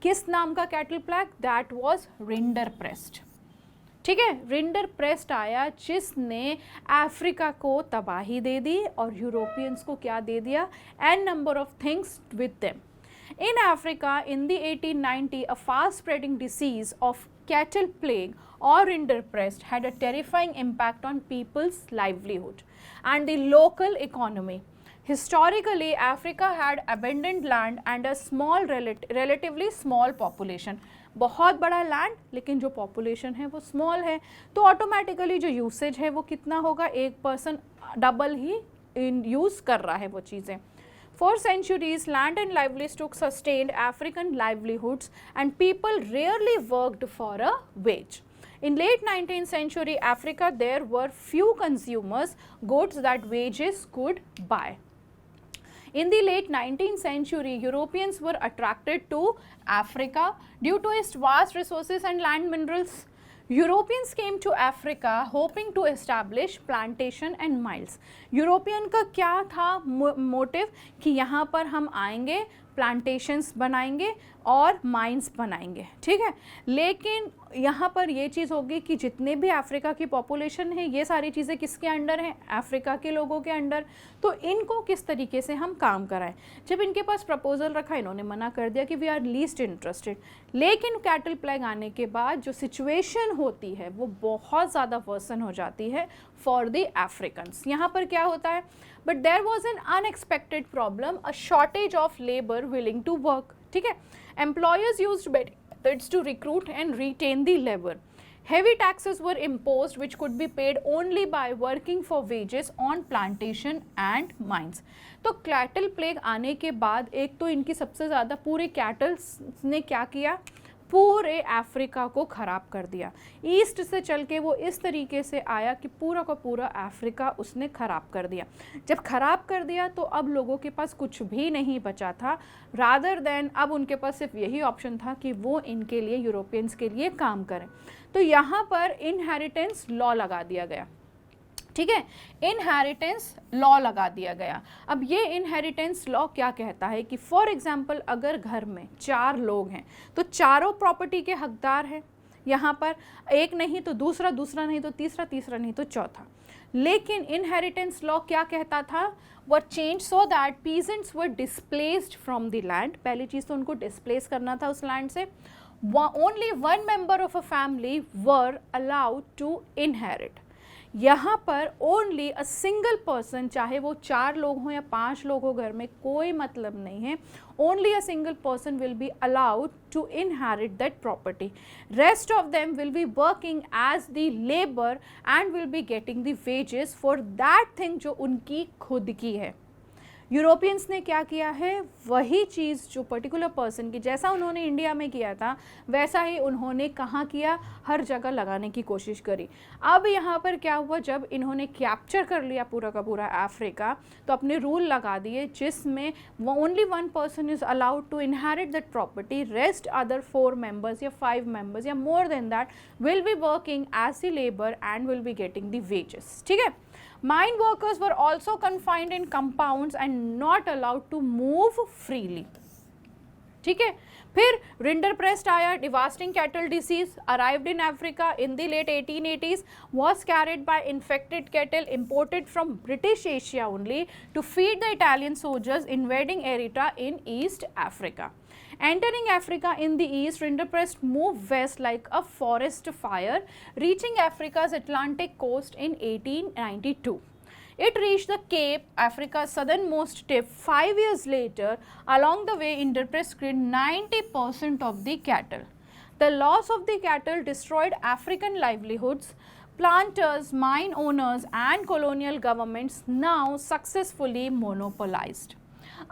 किस नाम का cattle plague, that was rinderpest. ठीक है, रिंडर प्रेस्ट आया जिसने अफ्रीका को तबाही दे दी और यूरोपियंस को क्या दे दिया, an number of things with them. In Africa in the 1890 a fast spreading disease of cattle plague or rinderpest had a terrifying impact on people's livelihood and the local economy. Historically, Africa had abundant land and a small relatively small population. बहुत बड़ा land लेकिन जो population है वो small है, तो automatically जो usage है वो कितना होगा, एक पर्सन डबल ही यूज़ कर रहा है वो चीज़ें। For centuries, land and livestock sustained African livelihoods and people rarely worked for a wage. In late 19th century Africa, there were few consumers goods that wages could buy. In the late 19th century, Europeans were attracted to Africa due to its vast resources and land minerals. Europeans came to Africa hoping to establish plantation and mines. European का क्या था motive कि यहाँ पर हम आएंगे, plantations बनाएंगे और माइंस बनाएंगे, ठीक है। लेकिन यहाँ पर ये चीज़ होगी कि जितने भी अफ्रीका की पॉपुलेशन है, ये सारी चीज़ें किसके अंडर हैं, अफ्रीका के लोगों के अंडर। तो इनको किस तरीके से हम काम कराएं। जब इनके पास प्रपोजल रखा, इन्होंने मना कर दिया कि वी आर लीस्ट इंटरेस्टेड। लेकिन कैटल प्लेग आने के बाद जो सिचुएशन होती है वो बहुत ज़्यादा वर्सन हो जाती है फॉर द अफ्रीकन्स। यहाँ पर क्या होता है, but there was an unexpected problem, a shortage of labour willing to work, ठीक है। Employers used methods to recruit and retain the labor. Heavy taxes were imposed which could be paid only by working for wages on plantation and mines. तो cattle plague आने के बाद एक तो इनकी सबसे ज़्यादा पूरे कैटल्स ने क्या किया, पूरे अफ्रीका को ख़राब कर दिया। ईस्ट से चल के वो इस तरीके से आया कि पूरा का पूरा अफ्रीका उसने ख़राब कर दिया। जब ख़राब कर दिया तो अब लोगों के पास कुछ भी नहीं बचा था, रादर देन अब उनके पास सिर्फ यही ऑप्शन था कि वो इनके लिए, यूरोपियंस के लिए काम करें। तो यहाँ पर इनहेरिटेंस लॉ लगा दिया गया, ठीक है, इनहेरिटेंस लॉ लगा दिया गया। अब ये इनहेरिटेंस लॉ क्या कहता है कि फॉर एग्जांपल अगर घर में 4 लोग हैं तो चारों प्रॉपर्टी के हकदार हैं, यहाँ पर एक नहीं तो दूसरा, दूसरा नहीं तो तीसरा, तीसरा नहीं तो चौथा। लेकिन इनहेरिटेंस लॉ क्या कहता था, were change so that peasants were displaced from the land. पहली चीज़ तो उनको डिस्प्लेस करना था उस लैंड से। Only one member of a family were allowed to inherit. यहाँ पर ओनली अ सिंगल पर्सन, चाहे वो 4 लोग हों या 5 लोग हो, घर में कोई मतलब नहीं है, only a single person will be allowed to inherit that property. Rest of them will be working as the labour and will be getting the wages for that thing जो उनकी खुद की है। यूरोपियंस ने क्या किया है, वही चीज़ जो पर्टिकुलर पर्सन की, जैसा उन्होंने इंडिया में किया था वैसा ही उन्होंने कहाँ किया, हर जगह लगाने की कोशिश करी। अब यहाँ पर क्या हुआ, जब इन्होंने कैप्चर कर लिया पूरा का पूरा अफ्रीका, तो अपने रूल लगा दिए जिसमें only one person is allowed to inherit that property, rest other 4 members या 5 मेंबर्स या more than that will be working as the labour and will be getting the wages. ठीक है। Mine workers were also confined in compounds and not allowed to move freely. ठीक है। फिर Rinderpest आया, devastating cattle disease arrived in Africa in the late 1880s, was carried by infected cattle imported from British Asia only to feed the Italian soldiers invading Eritrea in East Africa. Entering Africa in the east, Rinderpest moved west like a forest fire, reaching Africa's Atlantic coast in 1892. It reached the Cape, Africa's southernmost tip, 5 years later. Along the way, Rinderpest killed 90% of the cattle. The loss of the cattle destroyed African livelihoods. Planters, mine owners and colonial governments now successfully monopolized.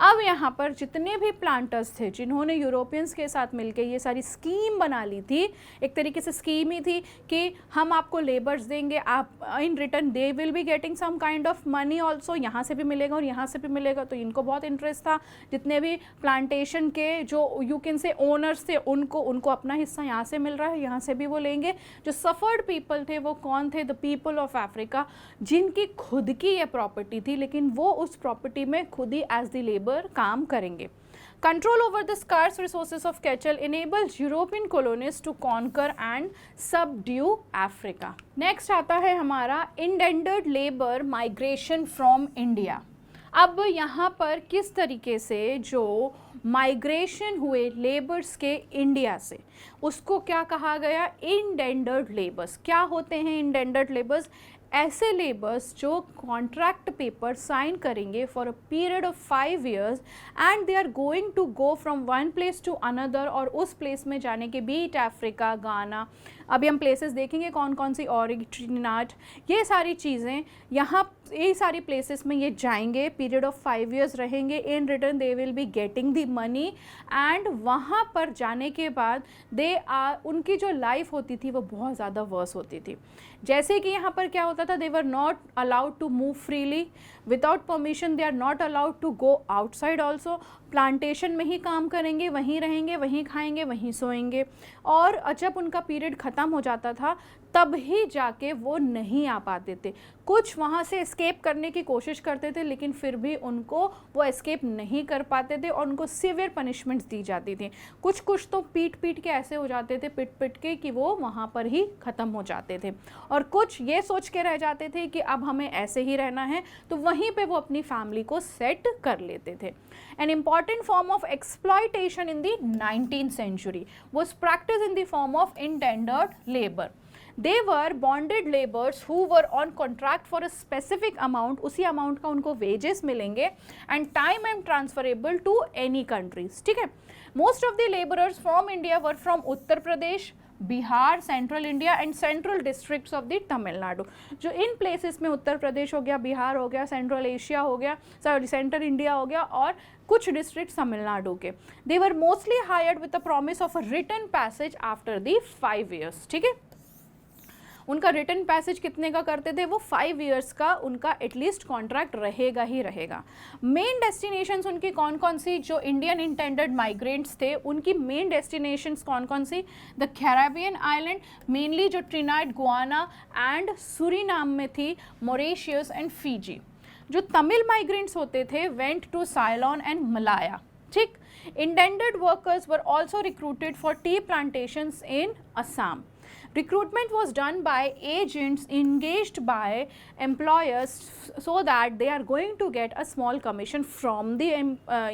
अब यहाँ पर जितने भी planters थे जिन्होंने Europeans के साथ मिलकर ये सारी स्कीम बना ली थी, एक तरीके से स्कीम ही थी कि हम आपको लेबर्स देंगे, आप in return they will be getting some kind of money also, यहाँ से भी मिलेगा और यहाँ से भी मिलेगा। तो इनको बहुत इंटरेस्ट था, जितने भी प्लांटेशन के जो यू कैन से ओनर्स थे उनको अपना हिस्सा यहाँ से मिल रहा है, यहाँ से भी वो लेंगे। जो सफर्ड पीपल थे वो कौन थे, द पीपल ऑफ अफ्रीका, जिनकी खुद की ये प्रॉपर्टी थी लेकिन वो उस प्रॉपर्टी में खुद ही एज द लेबर काम करेंगे। Control over the scarce resources of cattle enabled European colonists to conquer and subdue Africa. Next आता है हमारा endangered labor migration from India. अब यहाँ पर किस तरीके से जो माइग्रेशन हुए लेबर्स के इंडिया से, उसको क्या कहा गया, इंडेंडर्ड लेबर्स। क्या होते हैं इंडेंडर्ड लेबर्स? ऐसे लेबर्स जो कॉन्ट्रैक्ट पेपर साइन करेंगे for a period of 5 years and they are going to go from one place to another, और उस प्लेस में जाने के बीट अफ्रीका, गाना, अभी हम प्लेसेस देखेंगे कौन कौन सी, और ट्रिनिडाड, ये सारी चीज़ें, यहाँ ये सारी प्लेसेस में ये जाएंगे, पीरियड ऑफ 5 years रहेंगे, इन return they will be getting the money, and वहाँ पर जाने के बाद उनकी जो लाइफ होती थी वो बहुत ज़्यादा वर्स होती थी। जैसे कि यहाँ पर क्या होता था, they were not allowed to move freely, without permission, they are not allowed to go outside also, plantation में ही काम करेंगे, वहीं रहेंगे, वहीं खाएंगे, वहीं सोएंगे, और जब उनका पीरियड ख़त्म हो जाता था तब ही जाके वो नहीं आ पाते थे। कुछ वहाँ से एस्केप करने की कोशिश करते थे लेकिन फिर भी उनको वो एस्केप नहीं कर पाते थे और उनको सीवियर पनिशमेंट्स दी जाती थी। कुछ तो पीट के ऐसे हो जाते थे, पिट के कि वो वहाँ पर ही ख़त्म हो जाते थे, और कुछ ये सोच के रह जाते थे कि अब हमें ऐसे ही रहना है, तो वहीं पे वो अपनी फैमिली को सेट कर लेते थे। An important form of exploitation in the 19th century was practiced in the form of indentured labor. They were bonded laborers who were on contract for a specific amount, उसी amount का उनको wages मिलेंगे, and time and transferable to any countries. ठीक है। Most of the laborers from India were from Uttar Pradesh, Bihar, central India and central districts of the Tamil Nadu. जो in places में उत्तर प्रदेश हो गया, बिहार हो गया, सेंट्रल एशिया हो गया, सॉरी सेंट्रल इंडिया हो गया, और कुछ डिस्ट्रिक्ट तमिलनाडु के, they were mostly hired with the promise of a return passage after the 5 years। ठीक है। उनका रिटर्न पैसेज कितने का करते थे, वो 5 years का उनका एटलीस्ट कॉन्ट्रैक्ट रहेगा ही रहेगा। मेन डेस्टिनेशंस उनकी कौन कौन सी, जो इंडियन इंटेंडेड माइग्रेंट्स थे उनकी मेन डेस्टिनेशंस कौन कौन सी, द कैरेबियन आइलैंड, मेनली जो ट्रिनिडाड, गुआना एंड सूरीनाम में थी, मॉरिशस एंड फिजी। जो तमिल माइग्रेंट्स होते थे went to Ceylon and Malaya. ठीक। Indentured workers were also recruited for tea plantations in Assam. Recruitment was done by agents engaged by employers so that they are going to get a small commission from the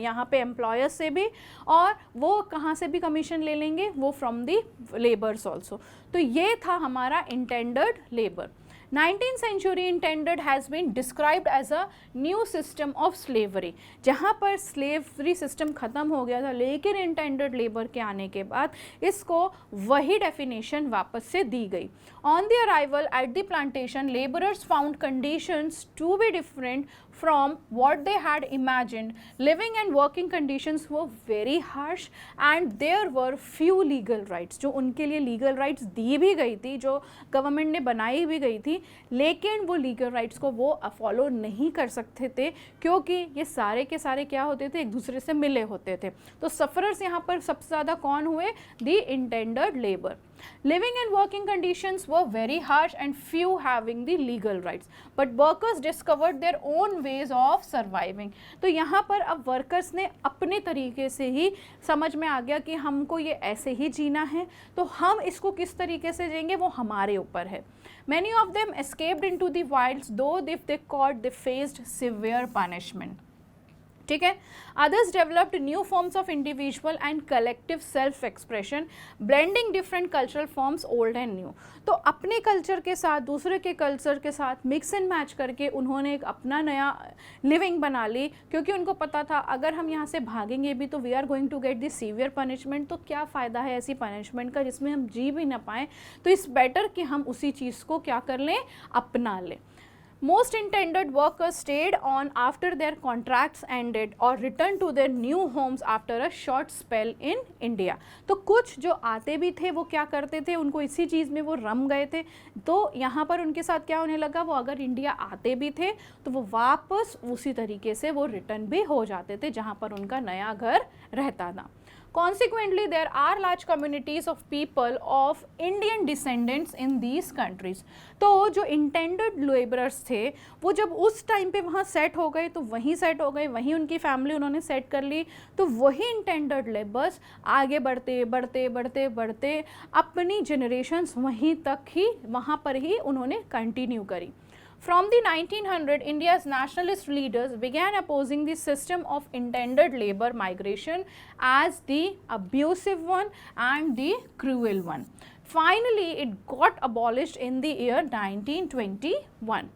यहाँ पे employers से भी, और वो कहाँ से भी commission ले लेंगे, वो from the laborers also. तो ये था हमारा intended labor. 19th century intended has been described as a new system of slavery, जहाँ पर slavery system ख़त्म हो गया था, लेकिन intended labor के आने के बाद इसको वही definition वापस से दी गई. On the arrival at the plantation, laborers found conditions to be different from what they had imagined. Living and working conditions were very harsh and there were few legal rights. जो उनके लिए legal rights दी भी गई थी, जो government ने बनाई भी गई थी, लेकिन वो legal rights को वो फॉलो नहीं कर सकते थे, क्योंकि ये सारे के सारे क्या होते थे, एक दूसरे से मिले होते थे. तो सफरर्स यहाँ पर सबसे ज़्यादा कौन हुए? The intended labor. Living and working conditions were very harsh and few having the legal rights, but workers discovered their own ways of surviving. तो यहाँ पर अब वर्कर्स ने अपने तरीके से ही समझ में आ गया कि हमको ये ऐसे ही जीना है, तो हम इसको किस तरीके से जिएंगे वो हमारे ऊपर है. Many of them escaped into the wilds, though if they caught they faced severe punishment. ठीक है. Others developed new forms of individual and collective self expression, blending different cultural forms old and new. तो अपने culture के साथ दूसरे के culture के साथ मिक्स एंड मैच करके उन्होंने एक अपना नया लिविंग बना ली, क्योंकि उनको पता था अगर हम यहाँ से भागेंगे भी तो we are going to get the severe punishment. तो क्या फ़ायदा है ऐसी पनिशमेंट का जिसमें हम जी भी ना पाएँ. तो इट्स बेटर कि हम उसी चीज़ को क्या कर लें, अपना लें. Most intended workers stayed on after their contracts ended or returned to their new homes after a short spell in India. तो कुछ जो आते भी थे वो क्या करते थे, उनको इसी चीज़ में वो रम गए थे, तो यहाँ पर उनके साथ क्या होने लगा, वो अगर इंडिया आते भी थे तो वो वापस उसी तरीके से वो रिटर्न भी हो जाते थे जहाँ पर उनका नया घर रहता था. Consequently, there are large communities of people of Indian descendants in these countries. तो जो intended laborers थे वो जब उस टाइम पे वहाँ सेट हो गए तो वहीं सेट हो गए, वहीं उनकी फैमिली उन्होंने सेट कर ली, तो वही intended laborers आगे बढ़ते बढ़ते बढ़ते बढ़ते अपनी generations वहीं तक ही वहाँ पर ही उन्होंने कंटिन्यू करी. From the 1900s, India's nationalist leaders began opposing the system of intended labor migration as the abusive one and the cruel one. Finally, it got abolished in the year 1921.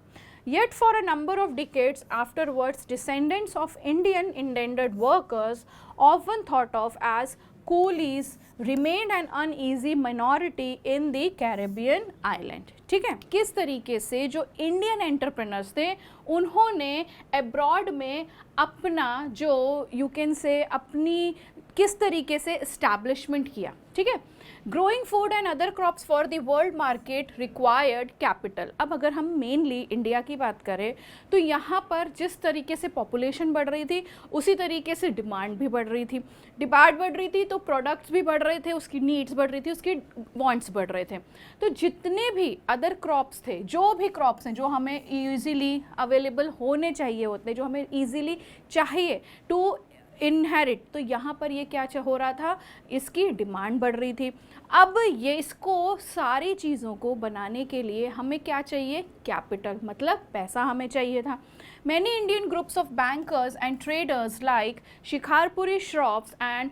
Yet for a number of decades afterwards, descendants of Indian intended workers, often thought of as coolies, remained an uneasy minority in the Caribbean island. ठीक है. किस तरीके से जो Indian entrepreneurs थे उन्होंने abroad में अपना जो यू कैन से अपनी किस तरीके से इस्टेब्लिशमेंट किया. ठीक है. Growing food and other crops for the world market required capital. अब अगर हम मेनली इंडिया की बात करें तो यहाँ पर जिस तरीके से पॉपुलेशन बढ़ रही थी उसी तरीके से डिमांड भी बढ़ रही थी. डिमांड बढ़ रही थी तो प्रोडक्ट्स भी बढ़ रहे थे, उसकी नीड्स बढ़ रही थी, उसकी वांट्स बढ़ रहे थे. तो जितने भी अदर क्रॉप्स थे, जो भी क्रॉप्स हैं जो हमें ईजीली अवेलेबल होने चाहिए होते, जो हमें ईजीली चाहिए टू इनहेरिट, तो यहाँ पर ये क्या हो रहा था, इसकी डिमांड बढ़ रही थी. अब ये इसको सारी चीज़ों को बनाने के लिए हमें क्या चाहिए, कैपिटल, मतलब पैसा हमें चाहिए था. Many Indian groups of bankers and traders like Shikharpuri Shroffs and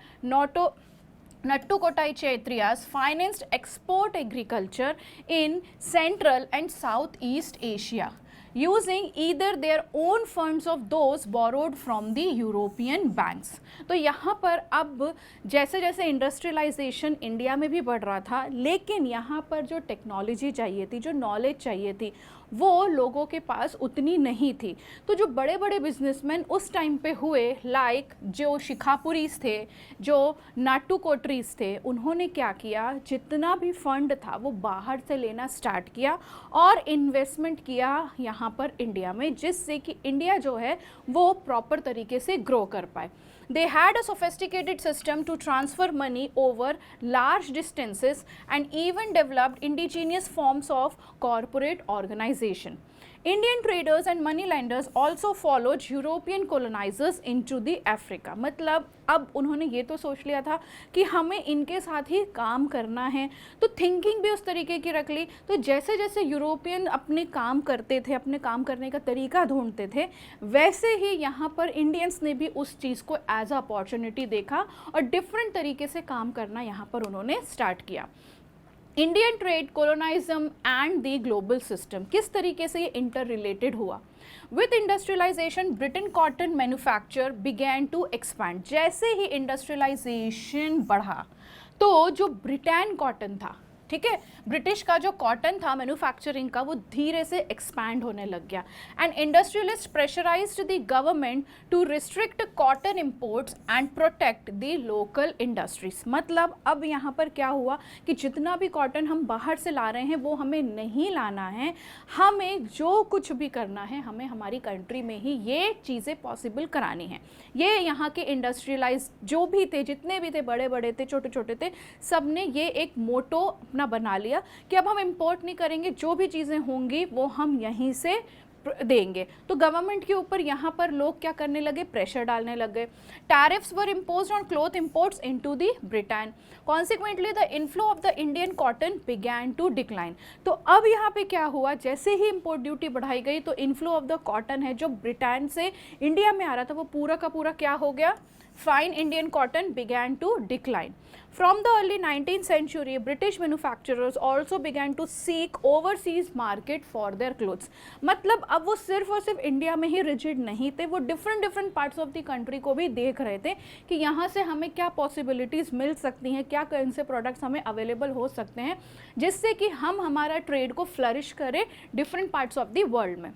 Nattukottai Kshatriyas financed export agriculture in Central and Southeast Asia, using either their own funds of those borrowed from the European banks. तो यहाँ पर अब जैसे जैसे industrialisation India में भी बढ़ रहा था, लेकिन यहाँ पर जो टेक्नोलॉजी चाहिए थी, जो नॉलेज चाहिए थी, वो लोगों के पास उतनी नहीं थी. तो जो बड़े बड़े बिजनेसमैन उस टाइम पे हुए, लाइक जो शिखापुरीज थे, जो नाटुकोटरीज थे, उन्होंने क्या किया, जितना भी फंड था वो बाहर से लेना स्टार्ट किया और इन्वेस्टमेंट किया यहाँ पर इंडिया में, जिससे कि इंडिया जो है वो प्रॉपर तरीके से ग्रो कर पाए. They had a sophisticated system to transfer money over large distances and even developed indigenous forms of corporate organization. Indian traders and money lenders also followed European colonisers into the Africa. मतलब अब उन्होंने ये तो सोच लिया था कि हमें इनके साथ ही काम करना है, तो थिंकिंग भी उस तरीके की रख ली। तो जैसे जैसे यूरोपियन अपने काम करते थे, अपने काम करने का तरीका ढूंढते थे, वैसे ही यहाँ पर इंडियंस ने भी उस चीज़ को एज अ अपॉर्चुनिटी देखा और डिफरेंट तरीके से काम करना यहाँ पर उन्होंने स्टार्ट किया। Indian trade, colonialism and the global system, किस तरीके से ये इंटर रिलेटेड हुआ। With industrialisation Britain cotton manufacture began to expand. जैसे ही इंडस्ट्रियलाइजेशन बढ़ा तो जो ब्रिटेन कॉटन था, ठीक है, ब्रिटिश का जो कॉटन था मैन्युफैक्चरिंग का, वो धीरे से एक्सपैंड होने लग गया। And industrialist pressurised the government to restrict cotton imports and protect the local industries. मतलब अब यहाँ पर क्या हुआ कि जितना भी कॉटन हम बाहर से ला रहे हैं वो हमें नहीं लाना है, हमें जो कुछ भी करना है हमें हमारी कंट्री में ही ये चीज़ें पॉसिबल करानी है। ये यहाँ के इंडस्ट्रियलाइज जो भी थे, जितने भी थे, बड़े बड़े थे, छोटे छोटे थे, सब ने ये एक मोटो अपना बना लिया कि अब हम इंपोर्ट नहीं करेंगे, जो भी चीज़ें होंगी वो हम यहीं से देंगे। तो गवर्नमेंट के ऊपर यहाँ पर लोग क्या करने लगे, प्रेशर डालने लग गए। Tariffs were imposed on cloth imports into the Britain. Consequently the inflow of the Indian cotton began to decline. तो अब यहाँ पे क्या हुआ, जैसे ही इम्पोर्ट ड्यूटी बढ़ाई गई तो इनफ्लो ऑफ द कॉटन है जो ब्रिटेन से इंडिया में आ रहा था वो पूरा का पूरा क्या हो गया, fine Indian cotton began to decline. From the early 19th century, British manufacturers also began to seek overseas market for their clothes. मतलब अब वो सिर्फ और सिर्फ इंडिया में ही रिजिड नहीं थे, वो different parts of the country को भी देख रहे थे कि यहाँ से हमें क्या पॉसिबिलिटीज़ मिल सकती हैं, क्या कौन से प्रोडक्ट्स हमें अवेलेबल हो सकते हैं जिससे कि हम हमारा ट्रेड को फ्लरिश करें different parts of the world में।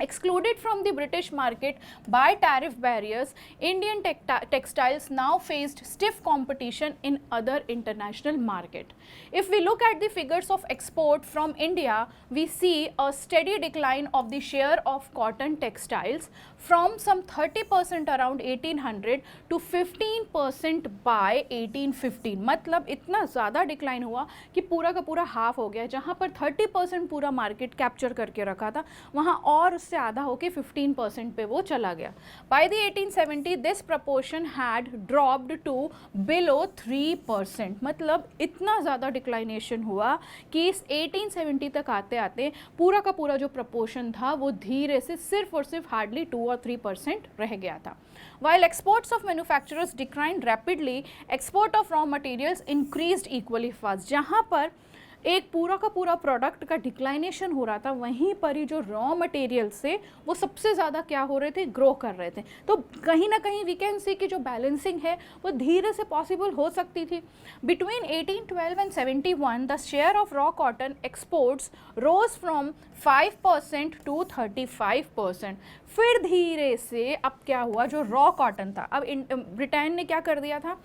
Excluded from the British market by tariff barriers, Indian textiles now faced stiff competition in other international market. If we look at the figures of export from India, we see a steady decline of the share of cotton textiles from some 30% around 1800 to 15% by 1815. मतलब इतना ज़्यादा decline हुआ कि पूरा का पूरा half हो गया। जहाँ पर 30% पूरा मार्केट कैप्चर करके रखा था, वहाँ और से आधा होके 15% पे वो चला गया। By the 1870 this proportion had dropped to below 3%। मतलब इतना ज़्यादा डिक्लाइनेशन हुआ कि इस 1870 तक आते आते पूरा का पूरा जो प्रपोर्शन था वो धीरे से सिर्फ और सिर्फ हार्डली 2 और 3% रह गया था। While exports of manufacturers declined rapidly, export of raw materials increased equally fast। जहाँ पर एक पूरा का पूरा प्रोडक्ट का डिक्लाइनेशन हो रहा था, वहीं पर ही जो रॉ मटेरियल से वो सबसे ज़्यादा क्या हो रहे थे, ग्रो कर रहे थे। तो कहीं ना कहीं वी कैन सी कि जो बैलेंसिंग है वो धीरे से पॉसिबल हो सकती थी। Between 1812 and 71 the share of raw cotton exports rose from 5% to 35%। फिर धीरे से अब क्या हुआ, जो रॉ कॉटन था, अब ब्रिटेन ने क्या कर दिया था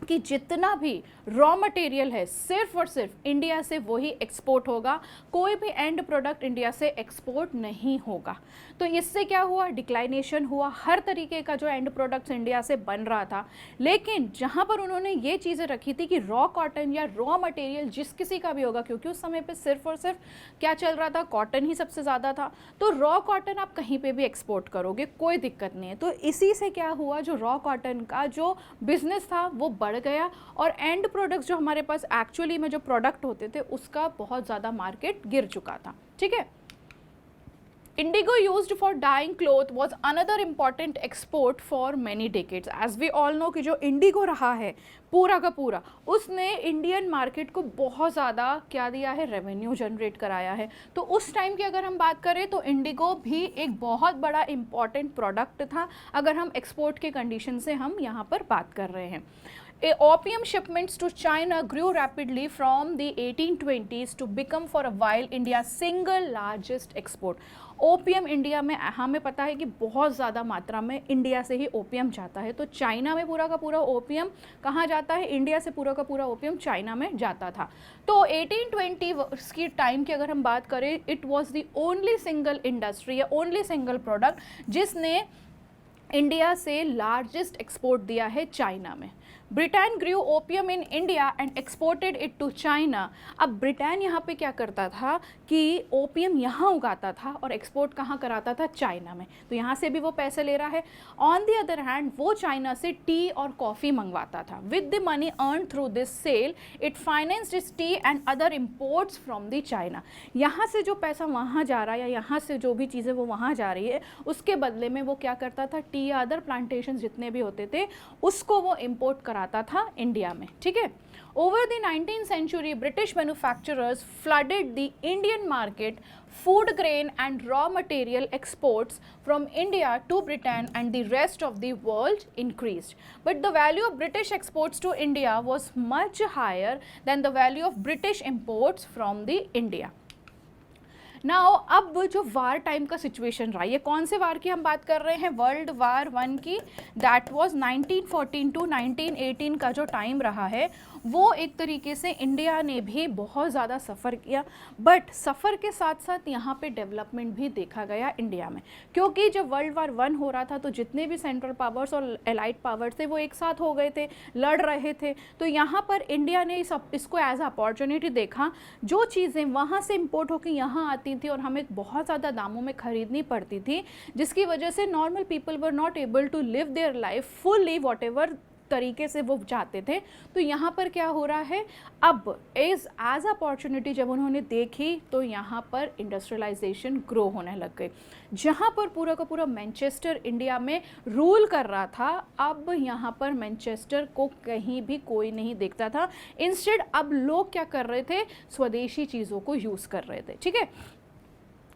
कि जितना भी रॉ मटेरियल है सिर्फ और सिर्फ इंडिया से वही एक्सपोर्ट होगा, कोई भी एंड प्रोडक्ट इंडिया से एक्सपोर्ट नहीं होगा। तो इससे क्या हुआ, डिक्लाइनेशन हुआ, हर तरीके का जो एंड प्रोडक्ट्स इंडिया से बन रहा था। लेकिन जहाँ पर उन्होंने ये चीज़ें रखी थी कि रॉ कॉटन या रॉ मटेरियल जिस किसी का भी होगा, क्योंकि उस समय पे सिर्फ और सिर्फ क्या चल रहा था, कॉटन ही सबसे ज़्यादा था, तो रॉ कॉटन आप कहीं पे भी एक्सपोर्ट करोगे, कोई दिक्कत नहीं है। तो इसी से क्या हुआ, जो रॉ कॉटन का जो बिजनेस था वो बढ़ गया और एंड प्रोडक्ट्स जो हमारे पास एक्चुअली में जो प्रोडक्ट होते थे उसका बहुत ज़्यादा मार्केट गिर चुका था। ठीक है। Indigo used for dyeing cloth was another important export for many decades. As we all know कि जो इंडिगो रहा है पूरा का पूरा, उसने इंडियन मार्केट को बहुत ज़्यादा क्या दिया है, रेवेन्यू जनरेट कराया है। तो उस टाइम की अगर हम बात करें तो इंडिगो भी एक बहुत बड़ा इम्पॉर्टेंट प्रोडक्ट था अगर हम एक्सपोर्ट के कंडीशन से हम यहाँ पर बात कर रहे हैं। Opium shipments to China grew rapidly from the 1820s to become for a while India's single largest export. Opium India में हमें पता है कि बहुत ज़्यादा मात्रा में इंडिया से ही ओपियम जाता है। तो चाइना में पूरा का पूरा ओपियम कहाँ जाता है, इंडिया से पूरा का पूरा ओपियम चाइना में जाता था। तो 1820 की टाइम की अगर हम बात करें, it was the only single industry या ओनली सिंगल प्रोडक्ट जिसने इंडिया से लार्जेस्ट एक्सपोर्ट दिया है चाइना में। Britain grew opium in India and exported it to China. अब ब्रिटेन यहाँ पे क्या करता था कि ओपियम यहाँ उगाता था और एक्सपोर्ट कहाँ कराता था, चाइना में, तो यहाँ से भी वो पैसे ले रहा है। ऑन द अदर हैंड वो चाइना से टी और कॉफ़ी मंगवाता था। With the money earn through this sale it financed its tea and other imports from the China. यहाँ से जो पैसा वहाँ जा रहा है या यहाँ से जो भी चीज़ें वो वहाँ जा रही है, उसके बदले में वो क्या करता था, टी या अदर प्लांटेशन जितने भी होते थे उसको वो इम्पोर्ट कराता था इंडिया में, ठीक है। Over the 19th century, British manufacturers flooded the Indian market. Food, grain and raw material exports from India to Britain and the rest of the world increased. But the value of British exports to India was much higher than the value of British imports from the India. Now अब जो war time का situation रहा, ये कौन से वार की हम बात कर रहे हैं, वर्ल्ड वार 1 की, दैट वाज 1914 टू 1918 का जो टाइम रहा है, वो एक तरीके से इंडिया ने भी बहुत ज़्यादा सफ़र किया, बट सफ़र के साथ साथ यहाँ पे डेवलपमेंट भी देखा गया इंडिया में, क्योंकि जब वर्ल्ड वार 1 हो रहा था तो जितने भी सेंट्रल पावर्स और एलाइड पावर्स थे वो एक साथ हो गए थे, लड़ रहे थे, तो यहाँ पर इंडिया ने इसको एज अपॉर्चुनिटी देखा। जो चीज़ें वहाँ से इम्पोर्ट होकर यहाँ आती थी और हमें बहुत ज़्यादा दामों में ख़रीदनी पड़ती थी, जिसकी वजह से normal people were not able to live their life fully whatever तरीके से वो चाहते थे। तो यहाँ पर क्या हो रहा है, अब एज अपॉर्चुनिटी जब उन्होंने देखी तो यहाँ पर इंडस्ट्रियलाइजेशन ग्रो होने लग गई। जहाँ पर पूरा का पूरा मैनचेस्टर इंडिया में रूल कर रहा था, अब यहाँ पर मैनचेस्टर को कहीं भी कोई नहीं देखता था। इंस्टेड अब लोग क्या कर रहे थे, स्वदेशी चीज़ों को यूज़ कर रहे थे, ठीक है।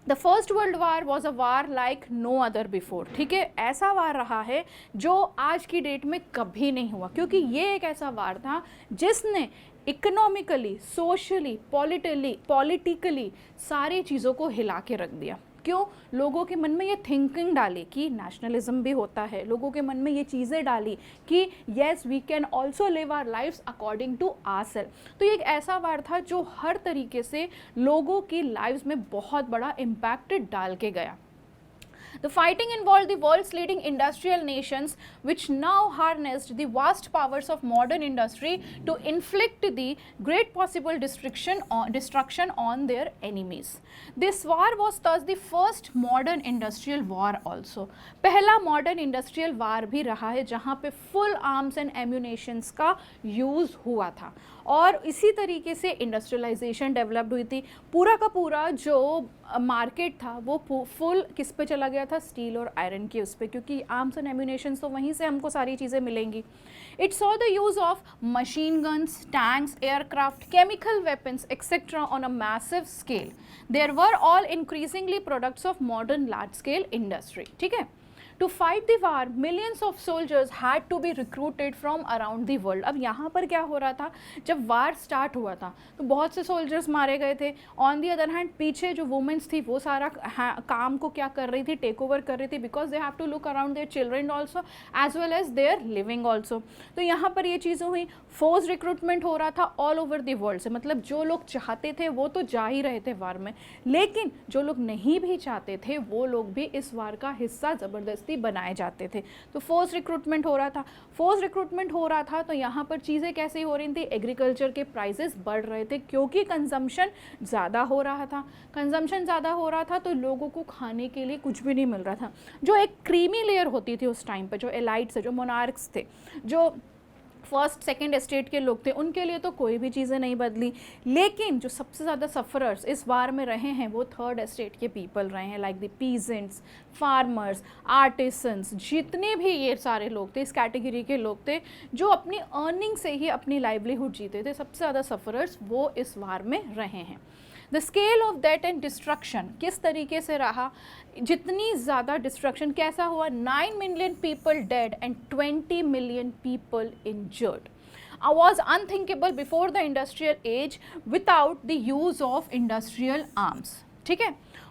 The first world war was a war like no other before, ठीक है। ऐसा वार रहा है जो आज की डेट में कभी नहीं हुआ, क्योंकि ये एक ऐसा वार था जिसने इकोनॉमिकली, सोशली, पॉलिटिकली सारी चीज़ों को हिला के रख दिया। क्यों? लोगों के मन में ये थिंकिंग डाली कि नेशनलिज्म भी होता है, लोगों के मन में ये चीज़ें डाली कि yes we can also live our lifes according to ourself. तो ये एक ऐसा वार था जो हर तरीके से लोगों की लाइफ्स में बहुत बड़ा इम्पैक्ट डाल के गया। The fighting involved the world's leading industrial nations, which now harnessed the vast powers of modern industry to inflict the great possible destruction on their enemies. This war was thus the first modern industrial war also. पहला modern industrial war भी रहा है जहाँ पे full arms and ammunitions का use हुआ था, और इसी तरीके से इंडस्ट्रियलाइजेशन डेवलप्ड हुई थी। पूरा का पूरा जो मार्केट था वो फुल किस पे चला गया था, स्टील और आयरन के उस पे, क्योंकि आर्म्स एंड एम्यूनेशन तो वहीं से हमको सारी चीज़ें मिलेंगी। It saw the use of machine guns, tanks, aircraft, chemical weapons etcetera on a massive scale. There were all increasingly products of modern large scale industry, ठीक है। To fight the war, millions of soldiers had to be recruited from around the world. अब यहाँ पर क्या हो रहा था, जब वार स्टार्ट हुआ था तो बहुत से सोल्जर्स मारे गए थे। ऑन दी अदर हैंड पीछे जो वुमेंस थी वो सारा काम को क्या कर रही थी, टेक ओवर कर रही थी, because they have to look around their children also as well as their living also. तो यहाँ पर ये चीज़ें हुई। फोर्स रिक्रूटमेंट हो रहा था ऑल ओवर द वर्ल्ड से, मतलब जो लोग चाहते थे वो तो जा ही रहे थे वार में, लेकिन जो लोग नहीं भी चाहते थे वो लोग भी इस वार का हिस्सा ज़बरदस्ती बनाए जाते थे। तो फोर्स रिक्रूटमेंट हो रहा था तो यहाँ पर चीज़ें कैसे हो रही थी, एग्रीकल्चर के प्राइसेस बढ़ रहे थे क्योंकि कंजम्पशन ज़्यादा हो रहा था तो लोगों को खाने के लिए कुछ भी नहीं मिल रहा था। जो एक क्रीमी लेयर होती थी उस टाइम पर, जो एलाइट्स, जो मोनार्क्स थे, जो फर्स्ट सेकेंड एस्टेट के लोग थे, उनके लिए तो कोई भी चीज़ें नहीं बदली, लेकिन जो सबसे ज़्यादा सफ़रर्स इस वार में रहे हैं वो थर्ड एस्टेट के पीपल रहे हैं, like the peasants, farmers, artisans, जितने भी ये सारे लोग थे, इस कैटेगरी के लोग थे जो अपनी अर्निंग से ही अपनी लाइवलीहुड जीते थे, सबसे ज़्यादा सफ़रर्स वो इस वार में रहे हैं। The scale of that and destruction किस तरीके से रहा, जितनी ज़्यादा डिस्ट्रक्शन कैसा हुआ, 9 million people dead and 20 million people injured was unthinkable before the industrial age without the use of industrial arms, ठीक है।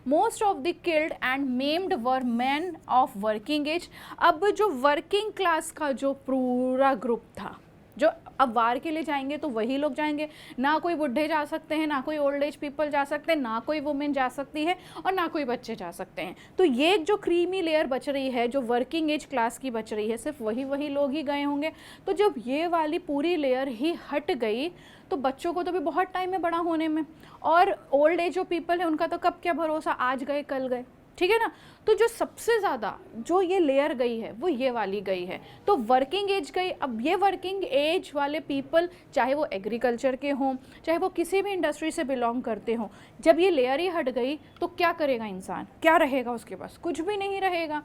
Most of the killed and maimed were man of working age. अब जो working class का जो पूरा group था, जो अब वार के लिए जाएंगे तो वही लोग जाएंगे, ना कोई बुढ़े जा सकते हैं, ना कोई ओल्ड एज पीपल जा सकते हैं, ना कोई वुमेन जा सकती है और ना कोई बच्चे जा सकते हैं। तो ये जो क्रीमी लेयर बच रही है, जो वर्किंग एज क्लास की बच रही है, सिर्फ वही लोग ही गए होंगे। तो जब ये वाली पूरी लेयर ही हट गई तो बच्चों को तो भी बहुत टाइम है बड़ा होने में, और ओल्ड एज जो पीपल है उनका तो कब क्या भरोसा, आज गए कल गए, ठीक है ना। तो जो सबसे ज़्यादा जो ये लेयर गई है वो ये वाली गई है। तो वर्किंग एज गई। अब ये वर्किंग एज वाले पीपल, चाहे वो एग्रीकल्चर के हों, चाहे वो किसी भी इंडस्ट्री से बिलोंग करते हों, जब ये लेयर ही हट गई तो क्या करेगा इंसान, क्या रहेगा उसके पास, कुछ भी नहीं रहेगा।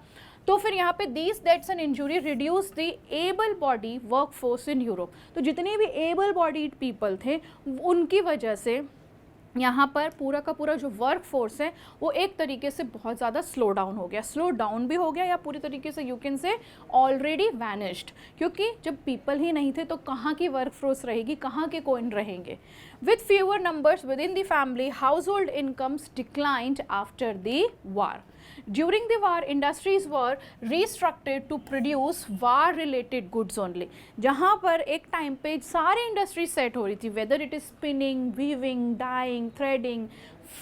तो फिर यहाँ पे these deaths and injury reduce the able body work force in Europe. तो जितने भी एबल बॉडीड पीपल थे उनकी वजह से यहाँ पर पूरा का पूरा जो वर्क फोर्स है वो एक तरीके से बहुत ज़्यादा स्लो डाउन हो गया, स्लो डाउन भी हो गया, या पूरी तरीके से you can say already vanished. क्योंकि जब पीपल ही नहीं थे तो कहाँ की वर्क फोर्स रहेगी, कहाँ के कोइन रहेंगे। With fewer numbers with in the family, house hold incomes declined after the war. During the war, industries were restructured to produce war-related goods only. जहाँ पर एक टाइम पे सारी इंडस्ट्रीज सेट हो रही थी, whether it is spinning, weaving, dyeing, threading,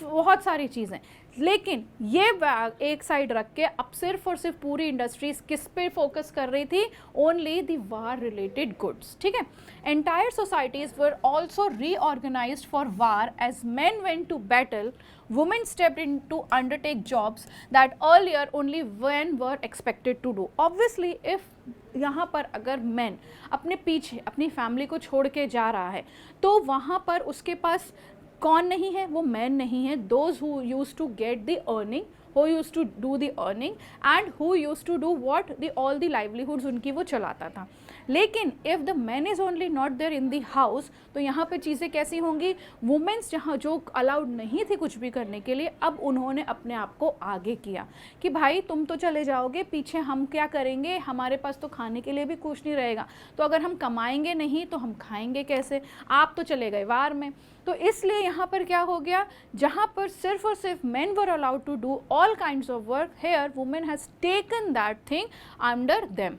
बहुत सारी चीज़ें। लेकिन ये बैग एक साइड रख के अब सिर्फ और सिर्फ पूरी इंडस्ट्रीज किस पे फोकस कर रही थी, only the war related goods, ठीक है। Entire societies were also reorganised for war as men went to battle, women stepped in to undertake jobs that earlier only men were expected to do. Obviously if यहाँ पर अगर man अपने पीछे अपनी family को छोड़ के जा रहा है तो वहाँ पर उसके पास कौन नहीं है, वो मैन नहीं है, those who used to get the earning, who used to do the earning and who used to do what the all the livelihoods उनकी वो चलाता था। लेकिन if the man is only not there in the house, तो यहाँ पे चीज़ें कैसी होंगी, वुमेन्स जहाँ जो अलाउड नहीं थी कुछ भी करने के लिए, अब उन्होंने अपने आप को आगे किया कि भाई तुम तो चले जाओगे, पीछे हम क्या करेंगे, हमारे पास तो खाने के लिए भी कुछ नहीं रहेगा, तो अगर हम कमाएंगे नहीं तो हम खाएंगे कैसे, आप तो चले गए वार में। तो इसलिए यहाँ पर क्या हो गया, जहाँ पर सिर्फ और सिर्फ men were allowed to do all kinds of work, here women has taken that thing under them.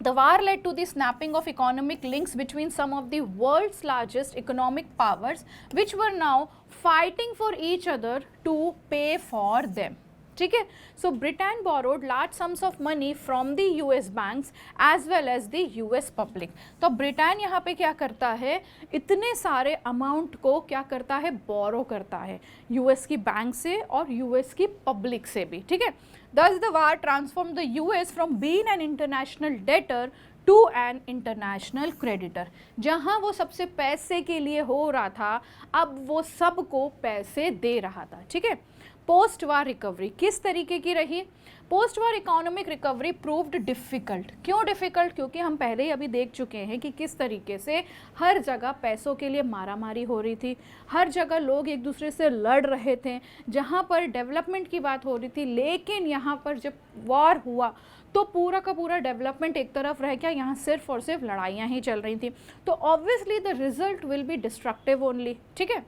The war led to the snapping of economic links between some of the world's largest economic powers, which were now fighting for each other to pay for them. ठीक है। So Britain borrowed large sums of money from the US banks as well as the US public. तो Britain यहाँ पे क्या करता है, इतने सारे अमाउंट को क्या करता है, बोरो करता है यूएस की बैंक से और यूएस की पब्लिक से भी, ठीक है। Thus the war transformed the US from being an international debtor to an international creditor। जहाँ वो सबसे पैसे के लिए हो रहा था, अब वो सबको पैसे दे रहा था, ठीक है। पोस्ट वार रिकवरी किस तरीके की रही, पोस्ट वार इकोनॉमिक रिकवरी प्रूव्ड डिफ़िकल्ट। क्यों डिफ़िकल्ट, क्योंकि हम पहले ही अभी देख चुके हैं कि किस तरीके से हर जगह पैसों के लिए मारामारी हो रही थी, हर जगह लोग एक दूसरे से लड़ रहे थे, जहाँ पर डेवलपमेंट की बात हो रही थी। लेकिन यहाँ पर जब वॉर हुआ तो पूरा का पूरा डेवलपमेंट एक तरफ रह गया, यहाँ सिर्फ और सिर्फ लड़ाइयाँ ही चल रही थी। तो obviously the result will be destructive only, ठीक है।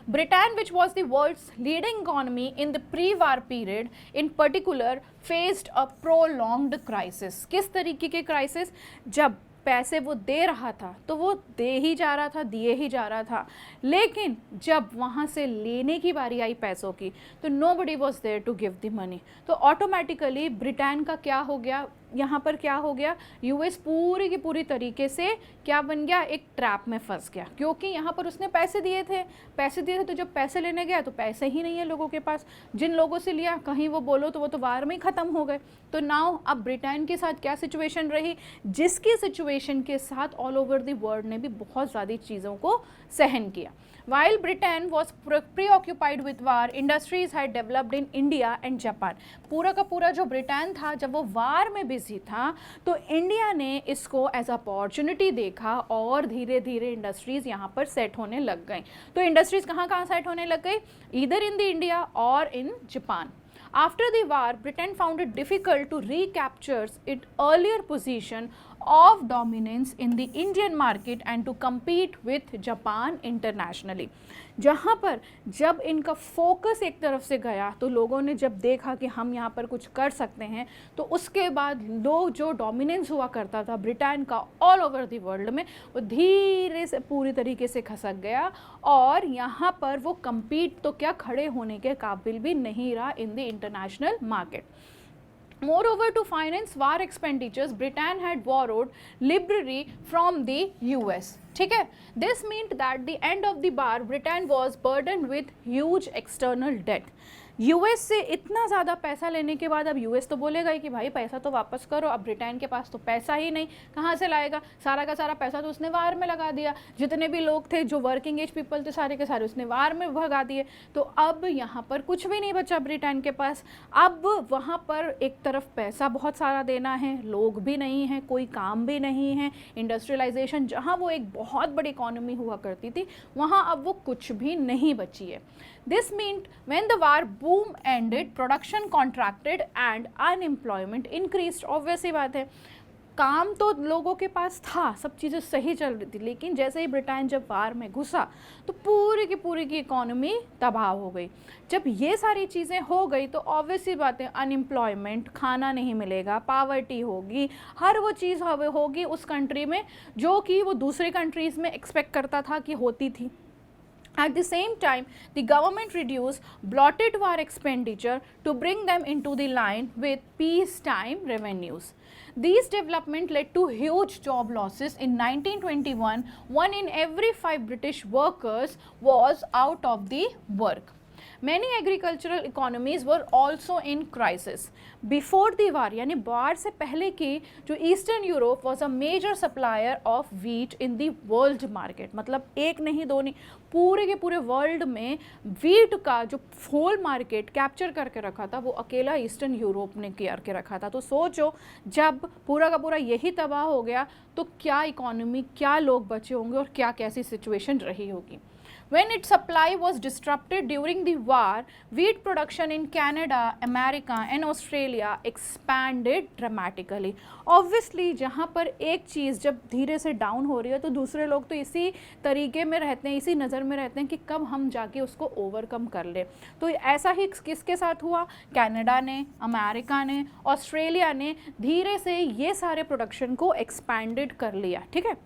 Britain, which was the world's leading economy in the pre-war period, in particular, faced a prolonged crisis. किस तरीके के crisis, जब पैसे वो दे रहा था तो वो दे ही जा रहा था, दिए ही जा रहा था, लेकिन जब वहाँ से लेने की बारी आई पैसों की तो nobody was there to give the money। तो ऑटोमेटिकली ब्रिटेन का क्या हो गया, यहाँ पर क्या हो गया, यूएस पूरी की पूरी तरीके से क्या बन गया, एक ट्रैप में फंस गया, क्योंकि यहाँ पर उसने पैसे दिए थे तो जब पैसे लेने गया तो पैसे ही नहीं है लोगों के पास, जिन लोगों से लिया कहीं वो बोलो तो वो तो वार में ही ख़त्म हो गए। तो नाउ अब ब्रिटेन के साथ क्या सिचुएशन रही, जिसकी सिचुएशन के साथ ऑल ओवर द वर्ल्ड ने भी बहुत ज़्यादा चीज़ों को सहन किया। While Britain was preoccupied with war, industries had developed in India and Japan। पूरा का पूरा जो ब्रिटेन था जब वो वार में बिजी था तो इंडिया ने इसको एज अपॉर्चुनिटी देखा और धीरे धीरे इंडस्ट्रीज़ यहाँ पर सेट होने लग गई। तो इंडस्ट्रीज़ कहाँ सेट होने लग गई, ईदर इन द इंडिया और in Japan. After the war, Britain found it difficult to recapture its earlier position of dominance in the Indian market and to compete with Japan internationally. जहाँ पर जब इनका focus एक तरफ से गया तो लोगों ने जब देखा कि हम यहाँ पर कुछ कर सकते हैं, तो उसके बाद लोग जो डोमिनेंस हुआ करता था ब्रिटेन का ऑल ओवर द वर्ल्ड में, वो धीरे से पूरी तरीके से खसक गया और यहाँ पर वो compete तो क्या खड़े होने के काबिल भी नहीं रहा in the international market. Moreover, to finance war expenditures, Britain had borrowed liberally from the US. ठीक है, this meant that the end of the war, Britain was burdened with huge external debt. US से इतना ज़्यादा पैसा लेने के बाद अब यूएस तो बोलेगा ही कि भाई पैसा तो वापस करो, अब ब्रिटेन के पास तो पैसा ही नहीं, कहाँ से लाएगा, सारा का सारा पैसा तो उसने वार में लगा दिया, जितने भी लोग थे जो वर्किंग एज पीपल थे सारे के सारे उसने वार में भगा दिए, तो अब यहाँ पर कुछ भी नहीं बचा ब्रिटेन के पास। अब वहाँ पर एक तरफ पैसा बहुत सारा देना है, लोग भी नहीं हैं, कोई काम भी नहीं है, इंडस्ट्रियलाइजेशन जहाँ वो एक बहुत बड़ी इकोनॉमी हुआ करती थी वहाँ अब वो कुछ भी नहीं बची है। This meant when the war boom ended, production contracted and unemployment increased. Obvious सी बात है, काम तो लोगों के पास था, सब चीज़ें सही चल रही थी, लेकिन जैसे ही ब्रिटेन जब वार में घुसा तो पूरी की इकोनॉमी तबाह हो गई। जब ये सारी चीज़ें हो गई तो ऑब्वियस सी बात है, अनएम्प्लॉयमेंट, खाना नहीं मिलेगा, पावर्टी होगी, हर वो चीज़ होगी उस कंट्री में जो कि वो दूसरी कंट्रीज़ में एक्सपेक्ट करता था कि होती थी। At the same time, the government reduced bloated war expenditure to bring them into the line with peacetime revenues. These developments led to huge job losses. In 1921, 1 in every 5 British workers was out of the work. Many agricultural economies were also in crisis. Before the war, यानी वार से पहले की जो eastern Europe was a major supplier of wheat in the world market. मतलब एक नहीं दो नहीं, पूरे के पूरे वर्ल्ड में वीट का जो होल मार्केट कैप्चर करके रखा था वो अकेला ईस्टर्न यूरोप ने करके रखा था। तो सोचो जब पूरा का पूरा यही तबाह हो गया तो क्या इकोनॉमी, क्या लोग बचे होंगे और क्या कैसी सिचुएशन रही होगी। When its supply was disrupted during the war, wheat production in Canada, America and Australia expanded dramatically. Obviously, जहाँ पर एक चीज़ जब धीरे से डाउन हो रही है तो दूसरे लोग तो इसी तरीके में रहते हैं, इसी नज़र में रहते हैं कि कब हम जाके उसको ओवरकम कर ले। तो ऐसा ही किसके साथ हुआ, कनाडा ने, अमेरिका ने, ऑस्ट्रेलिया ने धीरे से ये सारे प्रोडक्शन को एक्सपैंडेड कर लिया। ठीक है,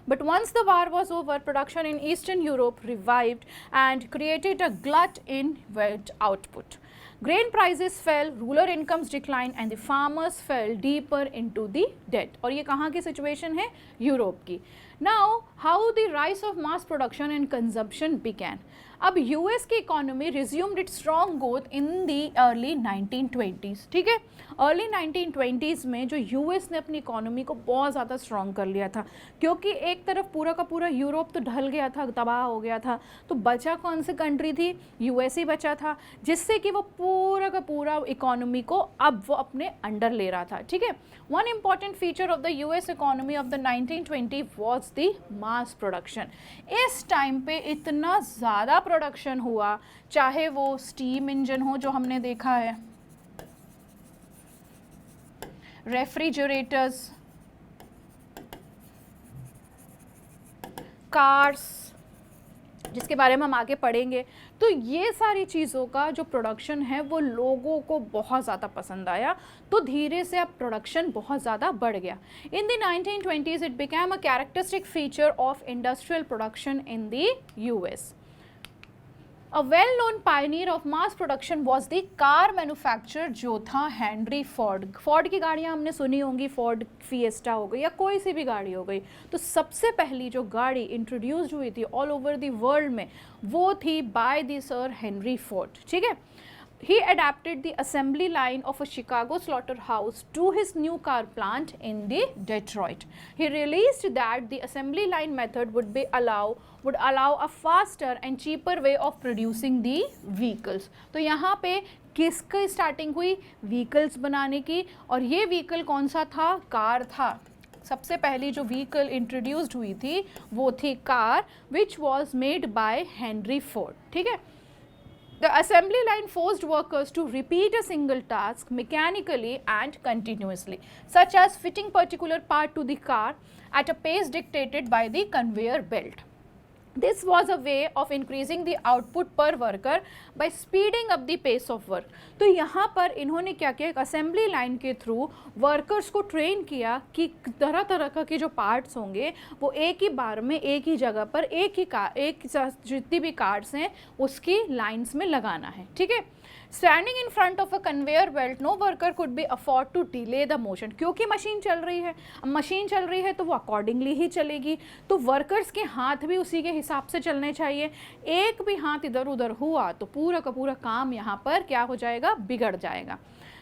But once the war was over, production in Eastern Europe revived and created a glut in wheat output. Grain prices fell, rural incomes declined and the farmers fell deeper into the debt. और ये कहाँ की situation है, Europe की। Now, how the rise of mass production and consumption began. अब US की economy resumed it's strong growth in the early 1920s। ठीक है, अर्ली 1920s में जो यूएस ने अपनी इकोनॉमी को बहुत ज़्यादा स्ट्रॉन्ग कर लिया था, क्योंकि एक तरफ पूरा का पूरा यूरोप तो ढल गया था, तबाह हो गया था, तो बचा कौन सी कंट्री थी, यूएस ही बचा था, जिससे कि वो पूरा का पूरा इकोनॉमी को अब वो अपने अंडर ले रहा था। ठीक है, one important feature of the US economy of the 1920 was the mass production. इस टाइम पे इतना ज़्यादा प्रोडक्शन हुआ, चाहे वो स्टीम इंजन हो जो हमने देखा है, रेफ्रिजरेटर्स, कार्स जिसके बारे में हम आगे पढ़ेंगे, तो ये सारी चीज़ों का जो प्रोडक्शन है वो लोगों को बहुत ज़्यादा पसंद आया, तो धीरे से अब प्रोडक्शन बहुत ज़्यादा बढ़ गया। In the 1920s it became a characteristic feature of industrial production in the US. A well-known pioneer of mass production was the car manufacturer जो था हेनरी फोर्ड। फोर्ड की गाड़ियाँ हमने सुनी होंगी, फोर्ड फिएस्टा हो गई या कोई सी भी गाड़ी हो गई, तो सबसे पहली जो गाड़ी इंट्रोड्यूस हुई थी ऑल ओवर द वर्ल्ड में वो थी by the sir Henry Ford. ठीक है, he adapted the assembly line of a Chicago slaughterhouse to his new car plant in the Detroit. He realized that the assembly line method would allow a faster and cheaper way of producing the vehicles. तो यहाँ पे किसकी starting हुई, vehicles बनाने की, और ये vehicle कौन सा था, कार था। सबसे पहली जो व्हीकल इंट्रोड्यूस्ड हुई थी वो थी car, which was made by Henry Ford. ठीक है, The assembly line forced workers to repeat a single task mechanically and continuously, such as fitting particular part to the car at a pace dictated by the conveyor belt. This was a way of increasing the output per worker by speeding up the pace of work. तो यहाँ पर इन्होंने क्या किया, एक assembly line के through workers को train किया कि तरह तरह के जो पार्ट्स होंगे वो एक ही बार में एक ही जगह पर एक जितनी भी कार्ड्स हैं उसकी लाइंस में लगाना है, ठीक है. Standing in front of a conveyor belt, no worker could be afford to delay the motion, क्योंकि मशीन चल रही है. अब मशीन चल रही है तो वो अकॉर्डिंगली ही चलेगी, तो वर्कर्स के हाथ भी उसी के हिसाब से चलने चाहिए. एक भी हाथ इधर उधर हुआ तो पूरा का पूरा काम यहाँ पर क्या हो जाएगा, बिगड़ जाएगा,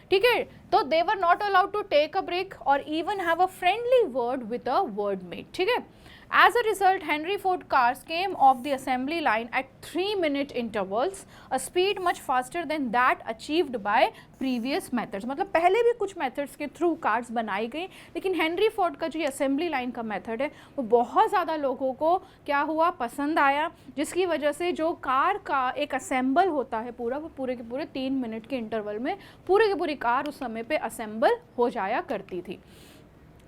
ठीक है. तो they were not allowed to take a break और even have a friendly word with a word mate, ठीक है. As a result, Henry Ford cars came off the assembly line at 3-minute intervals, a speed much faster than that achieved by previous methods. मतलब पहले भी कुछ methods के through cars बनाई गई, लेकिन हेनरी फोर्ड का जो ये असेंबली लाइन का मेथड है वो बहुत ज़्यादा लोगों को क्या हुआ, पसंद आया, जिसकी वजह से जो कार का एक असेंबल होता है पूरा, वो पूरे के पूरे 3 मिनट के इंटरवल में पूरे की पूरी कार उस समय पे असेंबल हो जाया करती थी.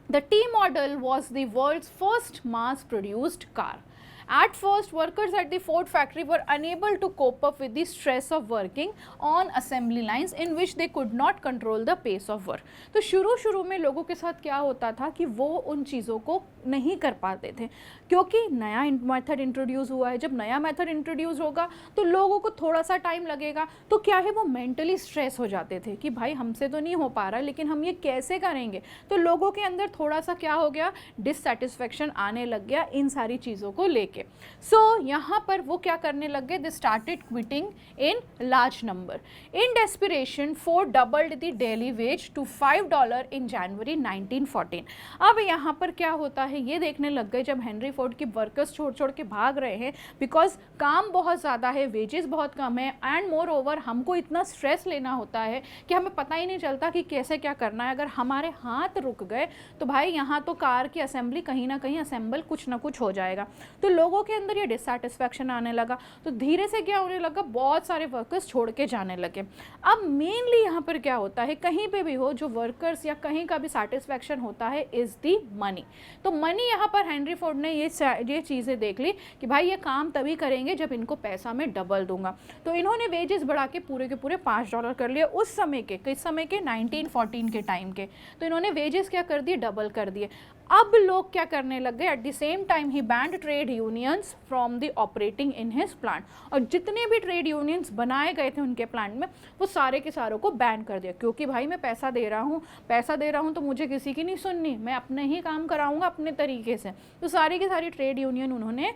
The T model was the world's first mass-produced car. At first, workers at the Ford factory were unable to cope up with the stress of working on assembly lines in which they could not control the pace of work. तो शुरू में लोगों के साथ क्या होता था कि वो उन चीज़ों को नहीं कर पाते थे, क्योंकि नया मेथड इंट्रोड्यूस हुआ है. जब नया मेथड इंट्रोड्यूस होगा तो लोगों को थोड़ा सा टाइम लगेगा, तो क्या है वो मेंटली स्ट्रेस हो जाते थे कि भाई हमसे तो नहीं हो पा रहा, लेकिन हम ये कैसे करेंगे. तो लोगों के अंदर थोड़ा सा क्या हो गया, डिससेटिस्फेक्शन आने लग गया इन सारी चीज़ों को लेके. सो यहाँ पर वो क्या करने लग गए, they started quitting in large number. In desperation Ford doubled the daily wage to $5 in January 1914. अब यहाँ पर क्या होता है ये देखने लग गए, जब हेनरी फोर्ड की वर्कर्स छोड़ के भाग रहे हैं, बिकॉज काम बहुत ज़्यादा है, वेजेस बहुत कम है, एंड मोर ओवर हमको इतना स्ट्रेस लेना होता है कि हमें पता ही नहीं चलता कि कैसे क्या करना है. अगर हमारे हाथ रुक गए तो भाई यहाँ तो कार की असेंबली कहीं ना कहीं असेंबल कुछ ना कुछ हो जाएगा. तो लोगों के अंदर ये डिससेटिस्फैक्शन आने लगा, तो धीरे से क्या होने लगा, बहुत सारे वर्कर्स छोड़ के जाने लगे. अब मेनली यहाँ पर क्या होता है, कहीं पे भी हो जो वर्कर्स या कहीं का भी सेटिस्फैक्शन होता है इज़ दी मनी. तो मनी यहाँ पर हेनरी फोर्ड ने ये चीज़ें देख ली कि भाई ये काम तभी करेंगे जब इनको पैसा में डबल दूंगा. तो इन्होंने वेजेस बढ़ा के पूरे के पूरे $5 कर लिए उस समय के, किस समय के, 1914 के टाइम के. तो इन्होंने वेजेस क्या कर दिए, डबल कर दिए. अब लोग क्या करने लग गए, at the same time he band trade unions from the operating in his plant. और जितने भी ट्रेड यूनियंस बनाए गए थे उनके प्लांट में वो सारे के सारों को बैन कर दिया, क्योंकि भाई मैं पैसा दे रहा हूँ तो मुझे किसी की नहीं सुननी, मैं अपने ही काम कराऊंगा अपने तरीके से. तो सारी की सारी ट्रेड यूनियन उन्होंने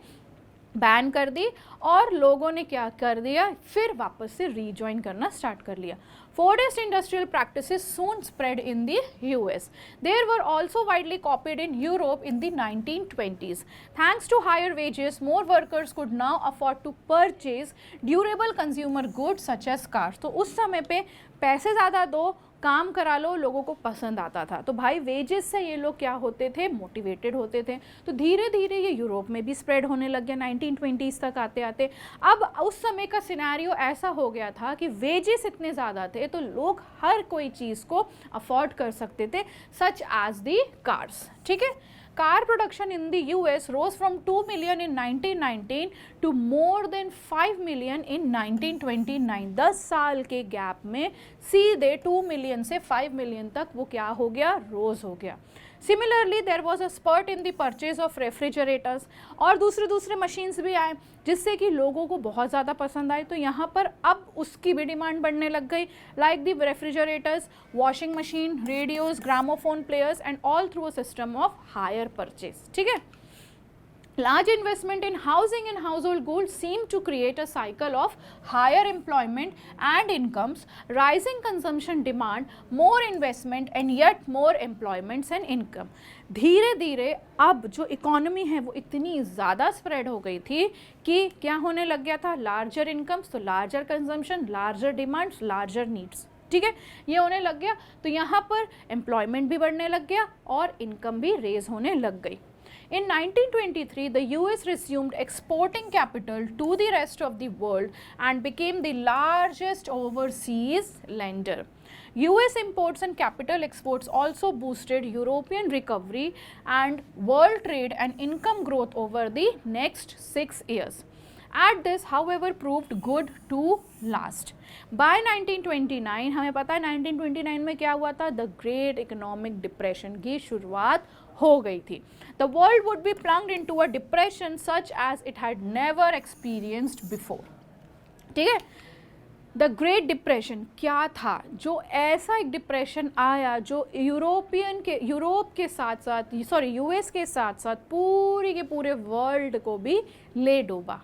बैन कर दी और लोगों ने क्या कर दिया, फिर वापस से रीजॉइन करना स्टार्ट कर लिया. Fordist industrial practices soon spread in the US. They were also widely copied in Europe in the 1920s. Thanks to higher wages, more workers could now afford to purchase durable consumer goods such as cars. तो उस समय पे पैसे ज़्यादा दो, काम करा लो, लोगों को पसंद आता था. तो भाई वेजेस से ये लोग क्या होते थे, मोटिवेटेड होते थे. तो धीरे धीरे ये यूरोप में भी स्प्रेड होने लग गया 1920s तक आते आते. अब उस समय का सिनेरियो ऐसा हो गया था कि वेजेस इतने ज़्यादा थे तो लोग हर कोई चीज़ को अफोर्ड कर सकते थे, सच एज दी कार्स, ठीक है. Car production in the US rose from 2 million in 1919 to more than 5 million in 1929. 10 साल के गैप में सीधे 2 मिलियन से 5 मिलियन तक वो क्या हो गया, रोज हो गया. Similarly, there was a spurt in the purchase of refrigerators और दूसरे मशीन्स भी आए जिससे कि लोगों को बहुत ज़्यादा पसंद आए. तो यहाँ पर अब उसकी भी डिमांड बढ़ने लग गई, like the refrigerators, washing machine, radios, gramophone players and all through a system of hire purchase, ठीक है. Large investment in housing and household goods seem to create a cycle of higher employment and incomes, rising consumption demand, more investment and yet more employments and income. धीरे धीरे अब जो economy है वो इतनी ज़्यादा स्प्रेड हो गई थी कि क्या होने लग गया था, लार्जर इनकम्स तो larger consumption, larger demands, larger needs, ठीक है, ये होने लग गया. तो यहाँ पर एम्प्लॉयमेंट भी बढ़ने लग गया और इनकम भी रेज होने लग गई. In 1923, the US resumed exporting capital to the rest of the world and became the largest overseas lender. US imports and capital exports also boosted European recovery and world trade and income growth over the next 6 years. At this, however, proved good to last. By 1929, हमें पता है 1929 में क्या हुआ था? The Great Economic Depression की शुरुआत हो गई थी. The world would be plunged into a depression such as it had never experienced before. ठीक है? द ग्रेट डिप्रेशन क्या था? जो ऐसा एक डिप्रेशन आया जो यूरोप के साथ साथ यूएस के साथ साथ पूरी के पूरे वर्ल्ड को भी ले डूबा.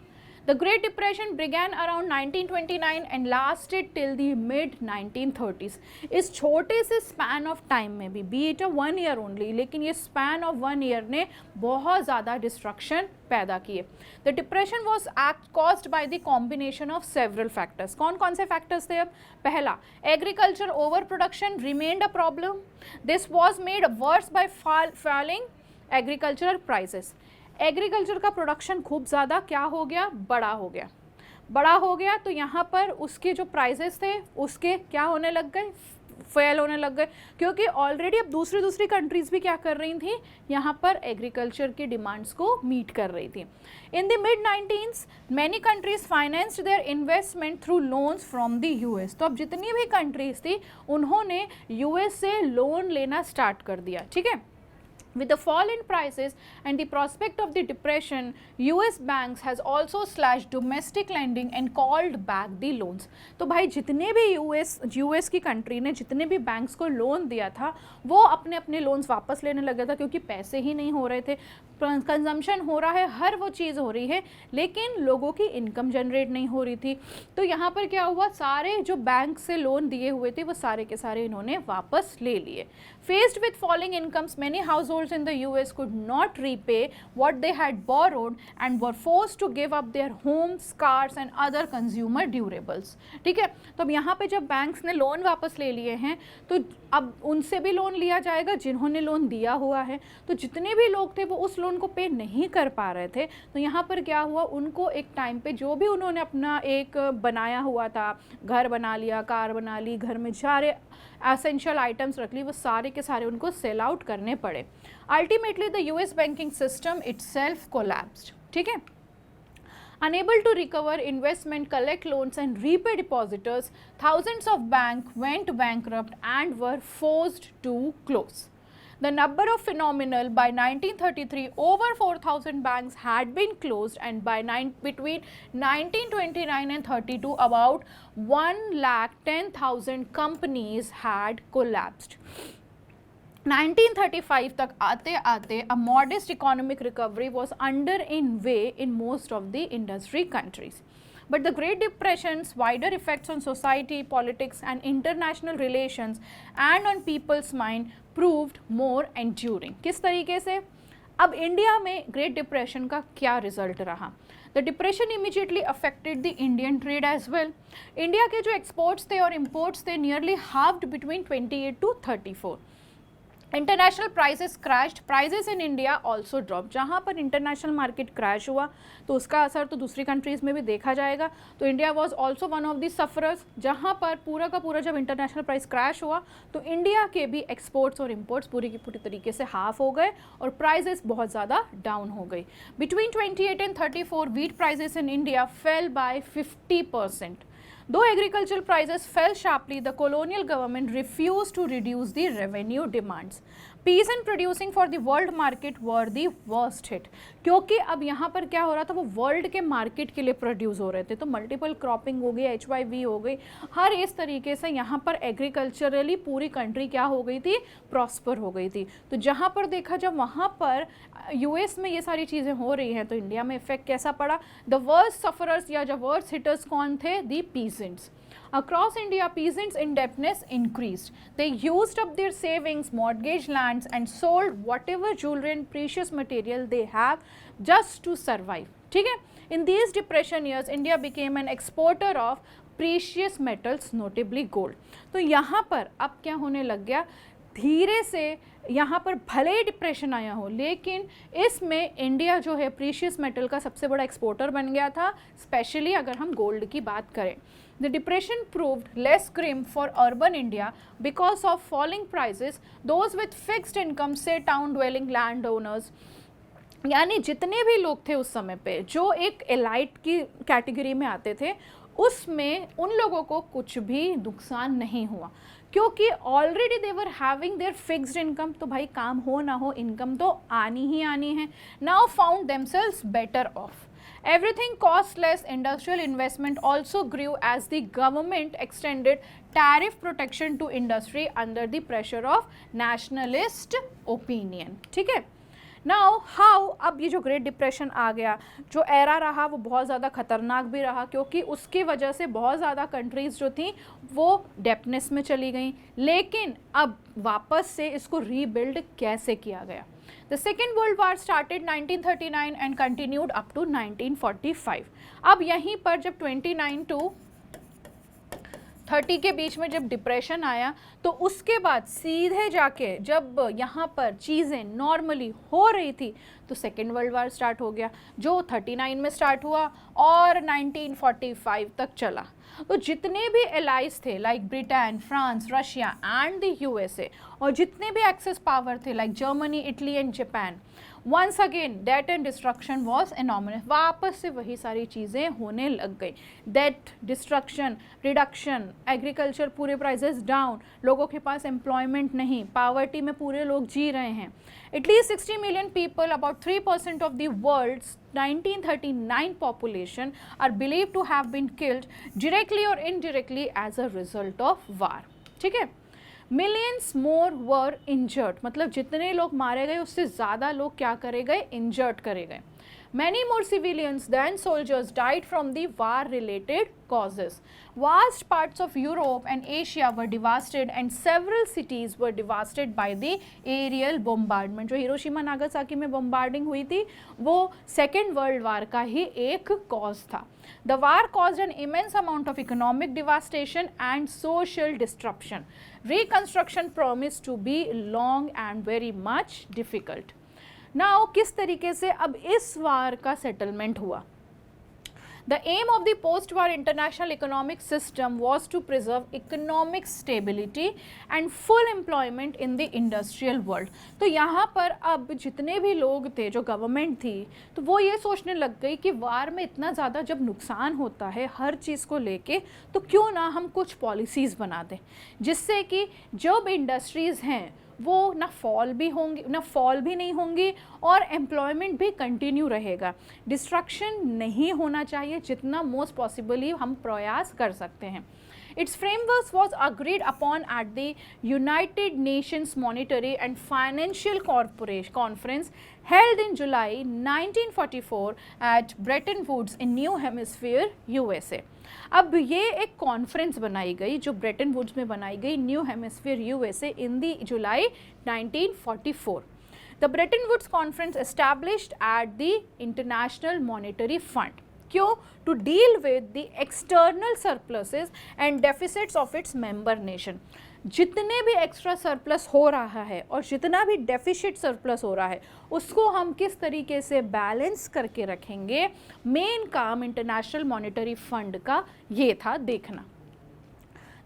The Great Depression began around 1929 and lasted till the mid 1930s. इस छोटे से स्पैन ऑफ टाइम में भी, B it a 1 year only, लेकिन ये स्पैन ऑफ 1 year ने बहुत ज़्यादा डिस्ट्रक्शन पैदा किए. The depression was caused by the combination of several factors. कौन कौन से फैक्टर्स थे? अब पहला, agriculture over production remained a problem. This was made worse by falling agricultural prices. Agriculture का प्रोडक्शन खूब ज़्यादा क्या हो गया? बड़ा हो गया तो यहाँ पर उसके जो प्राइसेस थे उसके क्या होने लग गए? फेल होने लग गए, क्योंकि ऑलरेडी अब दूसरी कंट्रीज़ भी क्या कर रही थी? यहाँ पर एग्रीकल्चर की डिमांड्स को मीट कर रही थी. In the mid 19s many countries financed their investment through loans from the US. तो अब जितनी भी कंट्रीज थी उन्होंने यूएस से लोन लेना स्टार्ट कर दिया. ठीक है. With the fall in prices and the prospect of the depression, US banks has also slashed domestic lending and called back the loans. तो भाई जितने भी US की कंट्री ने जितने भी बैंक्स को लोन दिया था वो अपने लोन्स वापस लेने लगा था, क्योंकि पैसे ही नहीं हो रहे थे. कंजम्पशन हो रहा है, हर वो चीज़ हो रही है, लेकिन लोगों की इनकम जनरेट नहीं हो रही थी. तो यहाँ पर क्या हुआ? सारे जो बैंक से लोन दिए हुए थे वो सारे के सारे इन्होंने वापस ले लिए. Faced with falling incomes, many households in the US could not repay what they had borrowed and were forced to give up their homes, cars and other consumer durables. ठीक है. तो अब यहाँ पे जब बैंक्स ने लोन वापस ले लिए हैं तो अब उनसे भी लोन लिया जाएगा जिन्होंने लोन दिया हुआ है. तो जितने भी लोग थे वो उस लोन को पे नहीं कर पा रहे थे. तो यहाँ पर क्या हुआ? उनको एक टाइम पे जो भी उन्होंने अपना एक बनाया हुआ था, घर बना लिया, कार बना ली, घर में सारे एसेंशियल आइटम्स रख ली, वो सारे के सारे उनको सेल आउट करने पड़े. Ultimately the US banking system itself collapsed. ठीक है. Unable to recover investment, collect loans and repay depositors, thousands of banks went bankrupt and were forced to close. The number of phenomenal by 1933, over 4,000 banks had been closed, and by between 1929 and 32, about 1,10,000 companies had collapsed. 1935 तक आते आते a modest economic recovery was under in way in most of the industry countries. But the Great Depression's wider effects on society, politics and international relations and on people's mind proved more enduring. किस तरीके से? अब India में great depression का क्या result रहा? The depression immediately affected the Indian trade as well. India के जो एक्सपोर्ट्स थे और इम्पोर्ट्स थे nearly halved between 28 to 34. International prices crashed. Prices in India also drop. जहाँ पर इंटरनेशनल मार्केट क्रैश हुआ तो उसका असर तो दूसरी कंट्रीज़ में भी देखा जाएगा. तो India was also one of the sufferers. जहाँ पर पूरा का पूरा जब इंटरनेशनल प्राइस क्रैश हुआ तो इंडिया के भी एक्सपोर्ट्स और इम्पोर्ट्स पूरी की पूरी तरीके से हाफ हो गए और प्राइजेस बहुत ज़्यादा डाउन हो गई. Between 28 and 34 wheat prices in India fell by 50%. Though agricultural prices fell sharply, the colonial government refused to reduce the revenue demands. Peasant producing for the world market were the worst hit. क्योंकि अब यहाँ पर क्या हो रहा था? वो world के मार्केट के लिए प्रोड्यूस हो रहे थे. तो मल्टीपल क्रॉपिंग हो गई, HYV हो गई, हर इस तरीके से यहाँ पर एग्रीकल्चरली पूरी कंट्री क्या हो गई थी? प्रॉस्पर हो गई थी. तो जहाँ पर देखा जब वहाँ पर यूएस में ये सारी चीज़ें हो रही हैं तो इंडिया में इफेक्ट कैसा पड़ा? द वर्स्ट सफरर्स या जो वर्स्ट हिटर्स कौन थे? दी peasants. Across India, peasants' indebtedness increased. They used up their savings, mortgaged lands, and sold whatever jewelry and precious material they have just to survive. ठीक है? In these depression years, India became an exporter of precious metals, notably gold. तो यहाँ पर अब क्या होने लग गया? धीरे से यहाँ पर भले ही डिप्रेशन आया हो, लेकिन इसमें इंडिया जो है प्रीशियस मेटल का सबसे बड़ा एक्सपोर्टर बन गया था, स्पेशली अगर हम गोल्ड की बात करें। The depression proved less grim for urban India because of falling prices, those with fixed income से टाउन ड्वेलिंग लैंड ओनर्स, यानी जितने भी लोग थे उस समय पे जो एक एलाइट की कैटेगरी में आते थे, उसमें उन लोगों को कुछ भी नुकसान नहीं हुआ, क्योंकि already they were having their fixed income. तो भाई काम हो ना हो इनकम तो आनी ही आनी है। Now found themselves better of. Everything cost less, industrial investment also grew as the government extended tariff protection to industry under the pressure of nationalist opinion। ठीक है, नाउ हाउ, अब ये जो ग्रेट डिप्रेशन आ गया, जो एरा रहा वो बहुत ज़्यादा खतरनाक भी रहा, क्योंकि उसकी वजह से बहुत ज़्यादा कंट्रीज़ जो थी वो डेप्थनेस में चली गई। लेकिन अब वापस से इसको रीबिल्ड कैसे किया गया? The second world war started 1939 and continued up to 1945। अब यहीं पर जब 29 टू 30 के बीच में जब डिप्रेशन आया, तो उसके बाद सीधे जाके जब यहाँ पर चीज़ें नॉर्मली हो रही थी तो सेकेंड वर्ल्ड वार स्टार्ट हो गया, जो 39 में स्टार्ट हुआ और 1945 तक चला। तो जितने भी एलाइज थे like Britain, France, Russia and the USA, और जितने भी एक्सेस पावर थे like Germany, Italy and Japan, once again debt and destruction was enormous. वापस से वही सारी चीज़ें होने लग गई। डेट, डिस्ट्रक्शन, रिडक्शन, एग्रीकल्चर पूरे प्राइजेस डाउन, लोगों के पास एम्प्लॉयमेंट नहीं, पावर्टी में पूरे लोग जी रहे हैं। At least 60 million people, about 3% of the world's 1939 population, are believed to have been killed directly or indirectly as a result of war। ठीक है, मिलियंस मोर वर इंजर्ड, मतलब जितने लोग मारे गए उससे ज़्यादा लोग क्या करे गए? इंजर्ड करे गए। Many more civilians than soldiers died from the war-related causes. Vast parts of Europe and Asia were devastated and several cities were devastated by the aerial bombardment। जो हिरोशिमा नागासाकी में bombarding हुई थी वो Second World War का ही एक cause था। The war caused an immense amount of economic devastation and social disruption. Reconstruction promised to be long and very much difficult। Now किस तरीके से अब इस वार का सेटलमेंट हुआ? The aim of the post war international economic system was to preserve economic stability and full employment in the industrial world. तो यहाँ पर अब जितने भी लोग थे, जो गवर्नमेंट थी, तो वो ये सोचने लग गई कि वार में इतना ज़्यादा जब नुकसान होता है हर चीज़ को लेके, तो क्यों ना हम कुछ पॉलिसीज़ बना दें जिससे कि जब इंडस्ट्रीज़ हैं वो ना फॉल भी नहीं होंगी और एम्प्लॉयमेंट भी कंटिन्यू रहेगा। डिस्ट्रक्शन नहीं होना चाहिए, जितना मोस्ट पॉसिबली हम प्रयास कर सकते हैं। Its framework was agreed upon at the United Nations Monetary and Financial Conference held in July 1944 at Bretton Woods in New Hampshire, USA। अब ये एक कॉन्फ्रेंस बनाई गई जो ब्रेटन वुड्स में बनाई गई, new hemisphere USA, in the July 1944। The Bretton Woods conference established at the international monetary fund. क्यों? To deal with the external surpluses and deficits of its member nation. जितने भी extra surplus हो रहा है और जितना भी डेफिसिट सरप्लस हो रहा है उसको हम किस तरीके से बैलेंस करके रखेंगे, मेन काम इंटरनेशनल मॉनेटरी फंड का ये था देखना।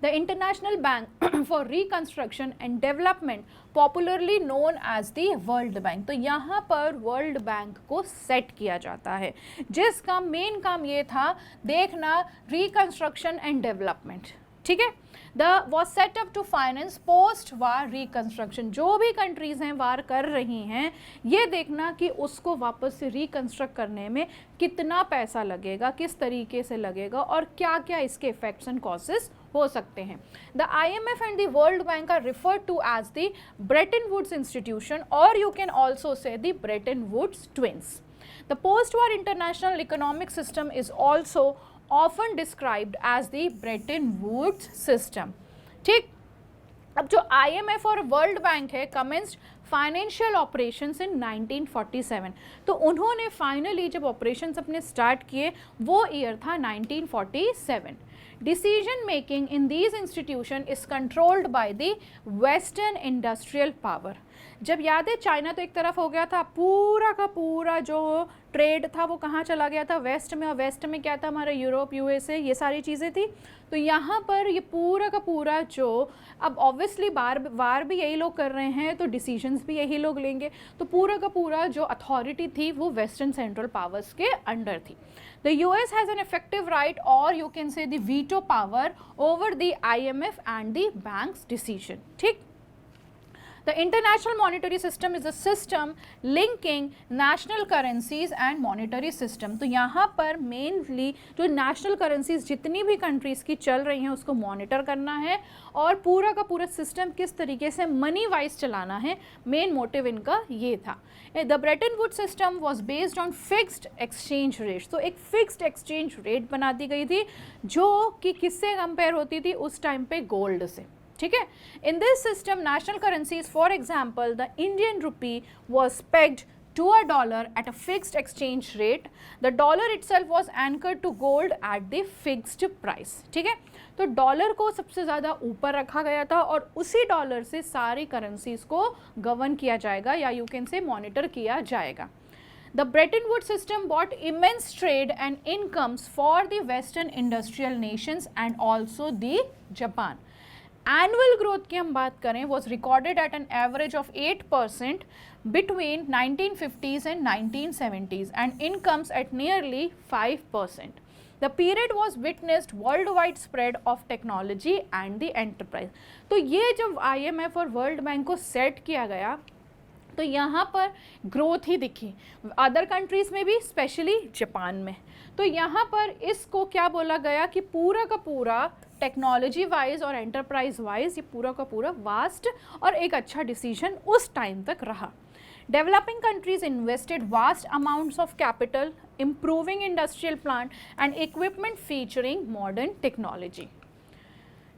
The international bank for reconstruction and development, popularly known as the world bank. तो यहाँ पर वर्ल्ड बैंक को सेट किया जाता है जिसका मेन काम ये था देखना रिकंस्ट्रक्शन एंड डेवलपमेंट। ठीक है, the was set up to finance post war reconstruction. जो भी कंट्रीज़ हैं वार कर रही हैं, ये देखना कि उसको वापस से रिकंस्ट्रक्ट करने में कितना पैसा लगेगा, किस तरीके से लगेगा और क्या क्या इसके इफेक्ट्स एंड कॉजेस हो सकते हैं। The IMF and the world bank are referred to as the Bretton Woods institution, और you can also say the Bretton Woods twins. The post war international economic system is also often described as the Bretton Woods system। ठीक, अब जो IMF और world bank है commenced financial operations in 1947। तो उन्होंने finally जब operations अपने start किए वो ईयर था 1947। Decision making in these institutions is controlled by the Western industrial power. जब याद है चाइना तो एक तरफ हो गया था, पूरा का पूरा जो ट्रेड था वो कहाँ चला गया था, वेस्ट में, और वेस्ट में क्या था हमारा यूरोप, यूएसए, ये सारी चीज़ें थी। तो यहाँ पर ये पूरा का पूरा जो, अब ऑब्वियसली वार भी यही लोग कर रहे हैं तो डिसीजंस भी यही लोग लेंगे, तो पूरा का पूरा जो अथॉरिटी थी वो वेस्टर्न सेंट्रल पावर्स के अंडर थी। The US has an effective right, or you can say the veto power over the IMF and the bank's decision. ठीक। The international monetary system is a system linking national currencies and monetary system. तो यहाँ पर mainly जो national currencies जितनी भी countries की चल रही हैं उसको मॉनिटर करना है, और पूरा का पूरा सिस्टम किस तरीके से मनी वाइज चलाना है, मेन मोटिव इनका ये था। The Brayton would system was based on fixed exchange rate. तो एक फिक्स्ड एक्सचेंज रेट बना दी गई थी जो कि किससे कंपेयर होती थी उस टाइम पे, गोल्ड से। ठीक है। In this system national currencies, for example the Indian rupee was pegged to a dollar at a fixed exchange rate. The dollar itself was anchored to gold at the fixed price. ठीक है। तो dollar को सबसे ज़्यादा ऊपर रखा गया था और उसी डॉलर से सारी करेंसीज को गवर्न किया जाएगा, या यू कैन से मॉनिटर किया जाएगा। The Bretton Woods system brought immense trade and incomes for the Western industrial nations and also the Japan. Annual growth की हम बात करें was recorded at an average of 8% between 1950s and 1970s and incomes at nearly 5%. The period was witnessed worldwide spread of technology and the enterprise. तो ये जब IMF और world bank को set किया गया तो यहाँ पर ग्रोथ ही दिखी, अदर कंट्रीज़ में भी, स्पेशली जापान में। तो यहाँ पर इसको क्या बोला गया कि पूरा का पूरा टेक्नोलॉजी वाइज और एंटरप्राइज वाइज ये पूरा का पूरा वास्ट और एक अच्छा डिसीजन उस टाइम तक रहा। Developing countries invested vast amounts of capital, improving industrial plant and equipment featuring modern technology.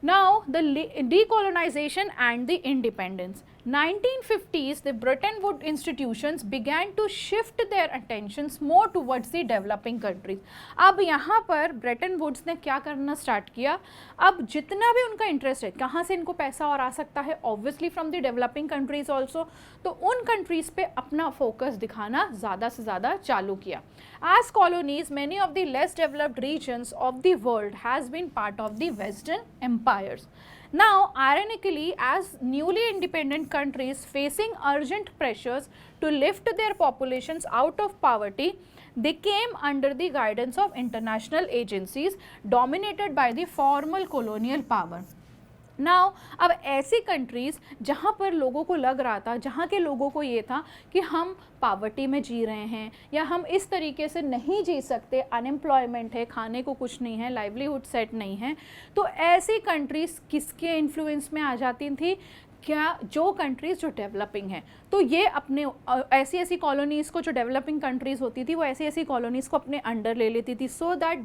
Now the decolonization and the independence. 1950s, the Bretton Woods institutions began to shift their attentions more towards the developing countries. अब यहाँ पर Bretton Woods ने क्या करना start किया, अब जितना भी उनका इंटरेस्ट है, कहाँ से इनको पैसा और आ सकता है, obviously from the developing countries also, तो उन कंट्रीज पे अपना फोकस दिखाना ज़्यादा से ज़्यादा चालू किया. As colonies, many of the less developed regions of the world has been part of the Western empires. Now, ironically, as newly independent countries facing urgent pressures to lift their populations out of poverty, they came under the guidance of international agencies dominated by the formal colonial power. Now अब ऐसी countries जहाँ पर लोगों को लग रहा था, जहाँ के लोगों को ये था कि हम पावर्टी में जी रहे हैं या हम इस तरीके से नहीं जी सकते, अनएम्प्लॉयमेंट है, खाने को कुछ नहीं है, लाइवलीहुड सेट नहीं है, तो ऐसी कंट्रीज़ किसके इन्फ्लुएंस में आ जाती थी, क्या जो कंट्रीज़ जो डेवलपिंग हैं, तो ये अपने ऐसी ऐसी कॉलोनीज़ को, जो डेवलपिंग कंट्रीज़ होती थी वो ऐसी ऐसी कॉलोनीज़ को अपने अंडर ले लेती थी, so that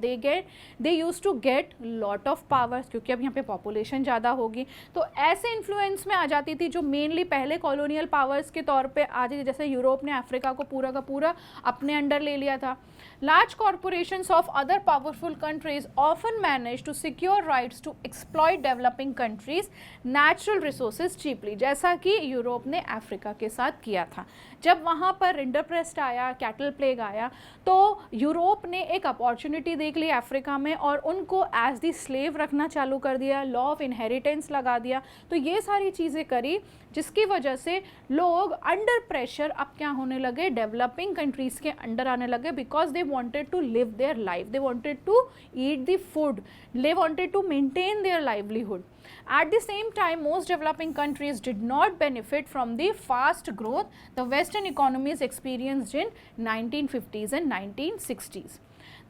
they used to get lot of powers, क्योंकि अब यहाँ पे पॉपुलेशन ज़्यादा होगी, तो ऐसे इन्फ्लुएंस में आ जाती थी जो मेनली पहले कॉलोनियल पावर्स के तौर पे आती थी, जैसे यूरोप ने अफ्रीका को पूरा का पूरा अपने अंडर ले लिया था. Large corporations of other powerful countries often manage to secure rights to exploit developing countries' natural resources cheaply, जैसा कि यूरोप ने अफ्रीका के साथ किया था. जब वहाँ पर रिंडरपेस्ट आया, कैटल प्लेग आया, तो यूरोप ने एक अपॉर्चुनिटी देख ली अफ्रीका में और उनको एज दी स्लेव रखना चालू कर दिया, लॉ ऑफ इनहेरिटेंस लगा दिया, तो ये सारी चीज़ें करी जिसकी वजह से लोग अंडर प्रेशर अब क्या होने लगे, डेवलपिंग कंट्रीज़ के अंडर आने लगे, because they wanted to live their life, they wanted to eat the food, they wanted to maintain their livelihood. At the same time, most developing countries did not benefit from the fast growth the Western economies experienced in 1950s and 1960s.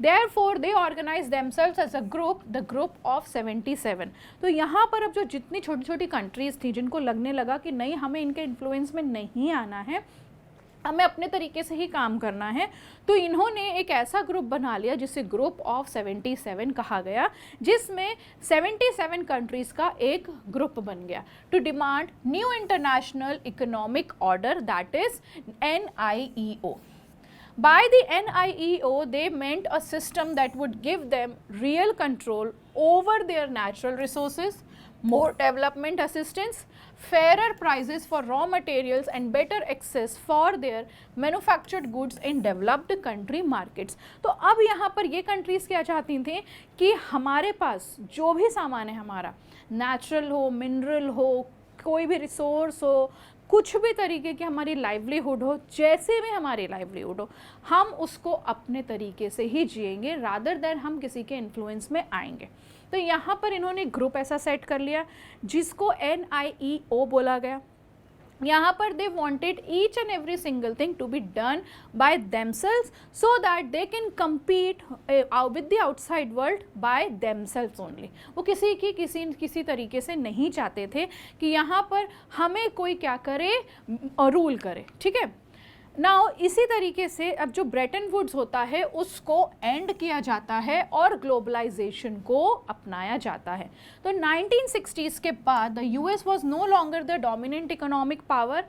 Therefore, they organized themselves as a group, the group of 77. तो यहाँ पर अब जो जितनी छोटी छोटी countries थी जिनको लगने लगा कि नहीं हमें इनके इन्फ्लुएंस में नहीं आना है, हमें अपने तरीके से ही काम करना है, तो इन्होंने एक ऐसा ग्रुप बना लिया जिसे ग्रुप ऑफ 77 कहा गया, जिसमें 77 कंट्रीज़ का एक ग्रुप बन गया to demand new international economic order, that is NIEO. By the NIEO, they meant a system that would give them real control over their natural resources, more development assistance, fairer prices for raw materials and better access for their manufactured goods in developed country markets. तो अब यहाँ पर ये countries क्या चाहती थी कि हमारे पास जो भी सामान है हमारा, नेचुरल हो, मिनरल हो, कोई भी रिसोर्स हो, कुछ भी तरीके की हमारी लाइवलीहुड हो, जैसे भी हमारी लाइवलीहुड हो, हम उसको अपने तरीके से ही जिएंगे रादर देन हम किसी के इन्फ्लुएंस में आएंगे। तो यहाँ पर इन्होंने ग्रुप ऐसा सेट कर लिया जिसको NIEO बोला गया। यहाँ पर they wanted each and every single thing to be done by themselves so that they can compete with the outside world by themselves only. वो किसी तरीके से नहीं चाहते थे कि यहाँ पर हमें कोई क्या करे, रूल करे, ठीक है। नाउ इसी तरीके से अब जो ब्रेटन वुड्स होता है उसको एंड किया जाता है और ग्लोबलाइजेशन को अपनाया जाता है। तो 1960s के बाद the US was no longer the dominant economic power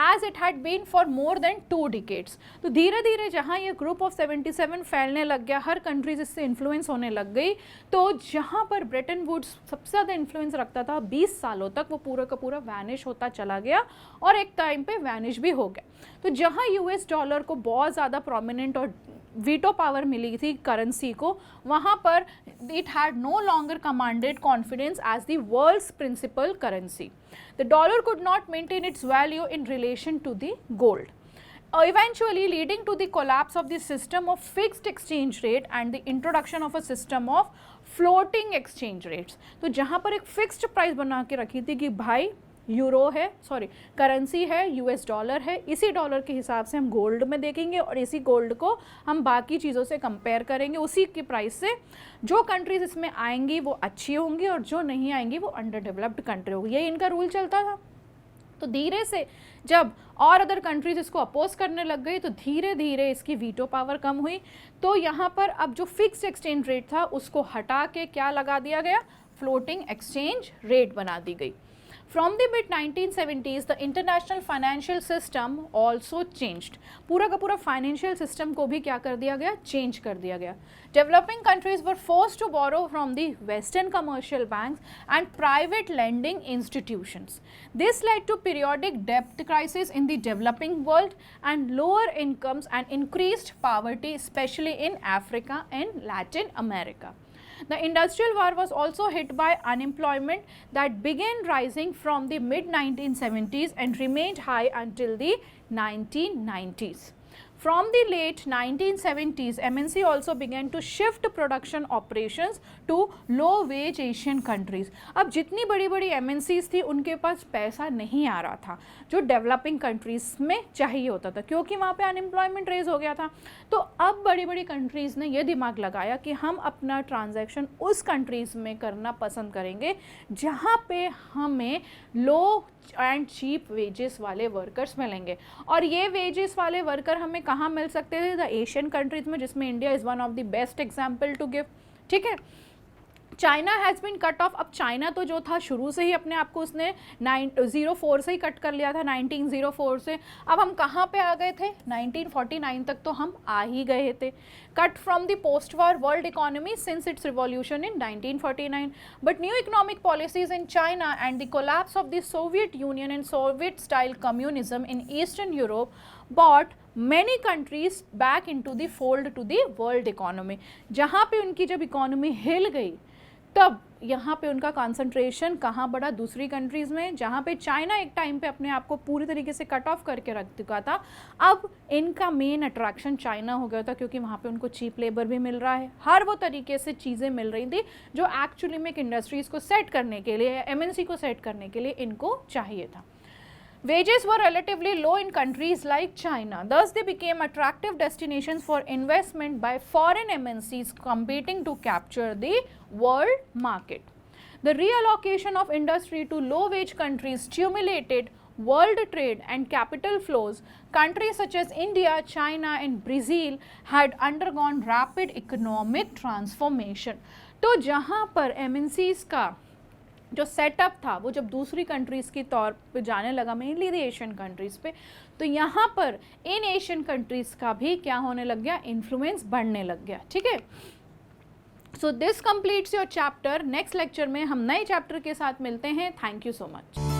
as it had been for more than 2 decades. तो धीरे धीरे जहाँ ये ग्रुप ऑफ 77 फैलने लग गया, हर कंट्रीज इससे इन्फ्लुएंस होने लग गई, तो जहाँ पर ब्रेटन वुड्स सबसे ज़्यादा इन्फ्लुएंस रखता था 20 सालों तक, वो पूरा का पूरा वैनिश होता चला गया और एक टाइम पे वैनिश भी हो गया। तो जहाँ US डॉलर को बहुत ज़्यादा प्रोमिनेंट और वीटो पावर मिली थी करेंसी को, वहाँ पर it had no longer commanded confidence as the world's principal currency. The dollar could not maintain its value in relation to the gold, eventually leading to the collapse of the system of fixed exchange rate and the introduction of a system of floating exchange rates। तो जहाँ पर एक fixed price बना के रखी थी कि भाई यूरो है, सॉरी करेंसी है, US डॉलर है, इसी डॉलर के हिसाब से हम गोल्ड में देखेंगे और इसी गोल्ड को हम बाकी चीज़ों से कंपेयर करेंगे, उसी के प्राइस से। जो कंट्रीज इसमें आएंगी वो अच्छी होंगी और जो नहीं आएंगी वो अंडर डेवलप्ड कंट्री होगी, यही इनका रूल चलता था। तो धीरे से जब और अदर कंट्रीज इसको अपोज करने लग गई तो धीरे धीरे इसकी वीटो पावर कम हुई। तो यहाँ पर अब जो फिक्स्ड एक्सचेंज रेट था उसको हटा के क्या लगा दिया गया, फ्लोटिंग एक्सचेंज रेट बना दी गई। From the mid 1970s, the international financial system also changed। पूरा का पूरा फाइनेंशियल सिस्टम को भी क्या कर दिया गया, चेंज कर दिया गया। Developing countries were forced to borrow from the Western commercial banks and private lending institutions। This led to periodic debt crisis in the developing world and lower incomes and increased poverty, especially in Africa and Latin America। The Industrial War was also hit by unemployment that began rising from the mid 1970s and remained high until the 1990s। From the late 1970s, MNC also began to shift production operations to low-wage Asian countries। अब जितनी बड़ी बड़ी MNCs थी उनके पास पैसा नहीं आ रहा था जो डेवलपिंग कंट्रीज़ में चाहिए होता था, क्योंकि वहाँ पे अनएम्प्लॉयमेंट रेज हो गया था। तो अब बड़ी बड़ी कंट्रीज़ ने यह दिमाग लगाया कि हम अपना ट्रांजैक्शन उस कंट्रीज़ में करना पसंद करेंगे जहाँ पे हमें लो एंड चीप वेजेस वाले वर्कर्स मिलेंगे। और ये वेजेस वाले वर्कर हमें कहाँ मिल सकते थे, द एशियन कंट्रीज़ में, जिसमें India is one of the best example to give. ठीक है, China has been cut off. अब चाइना तो जो था शुरू से ही अपने आप को उसने 1904 से ही कट कर लिया था, 1904 से। अब हम कहाँ पे आ गए थे, 1949 तक तो हम आ ही गए थे। Cut from the post war world economy since its revolution in 1949, but new economic policies in China and the collapse of the Soviet Union and Soviet style communism in Eastern Europe bought many countries back into the fold to the world economy। जहाँ पे उनकी जब economy हिल गई तब यहाँ पे उनका concentration कहाँ बढ़ा, दूसरी कंट्रीज़ में, जहाँ पे चाइना एक टाइम पे अपने आप को पूरी तरीके से कट ऑफ करके रख चुका था। अब इनका मेन अट्रैक्शन चाइना हो गया था, क्योंकि वहाँ पे उनको चीप लेबर भी मिल रहा है, हर वो तरीके से चीज़ें मिल रही थी जो एक्चुअली में एक इंडस्ट्रीज़ को सेट करने के लिए, MNC को सेट करने के लिए इनको चाहिए था। Wages were relatively low in countries like China, thus they became attractive destinations for investment by foreign MNCs competing to capture the world market। The reallocation of industry to low-wage countries stimulated world trade and capital flows। Countries such as India, China and Brazil had undergone rapid economic transformation। तो जहाँ पर MNCs का जो setup था वो जब दूसरी countries की तौर पे जाने लगा, मेनली द एशियन कंट्रीज़ पे, तो यहाँ पर इन एशियन कंट्रीज़ का भी क्या होने लग गया, इन्फ्लुएंस बढ़ने लग गया, ठीक है। So this completes your chapter. Next lecture में हम नए चैप्टर के साथ मिलते हैं। Thank you so much.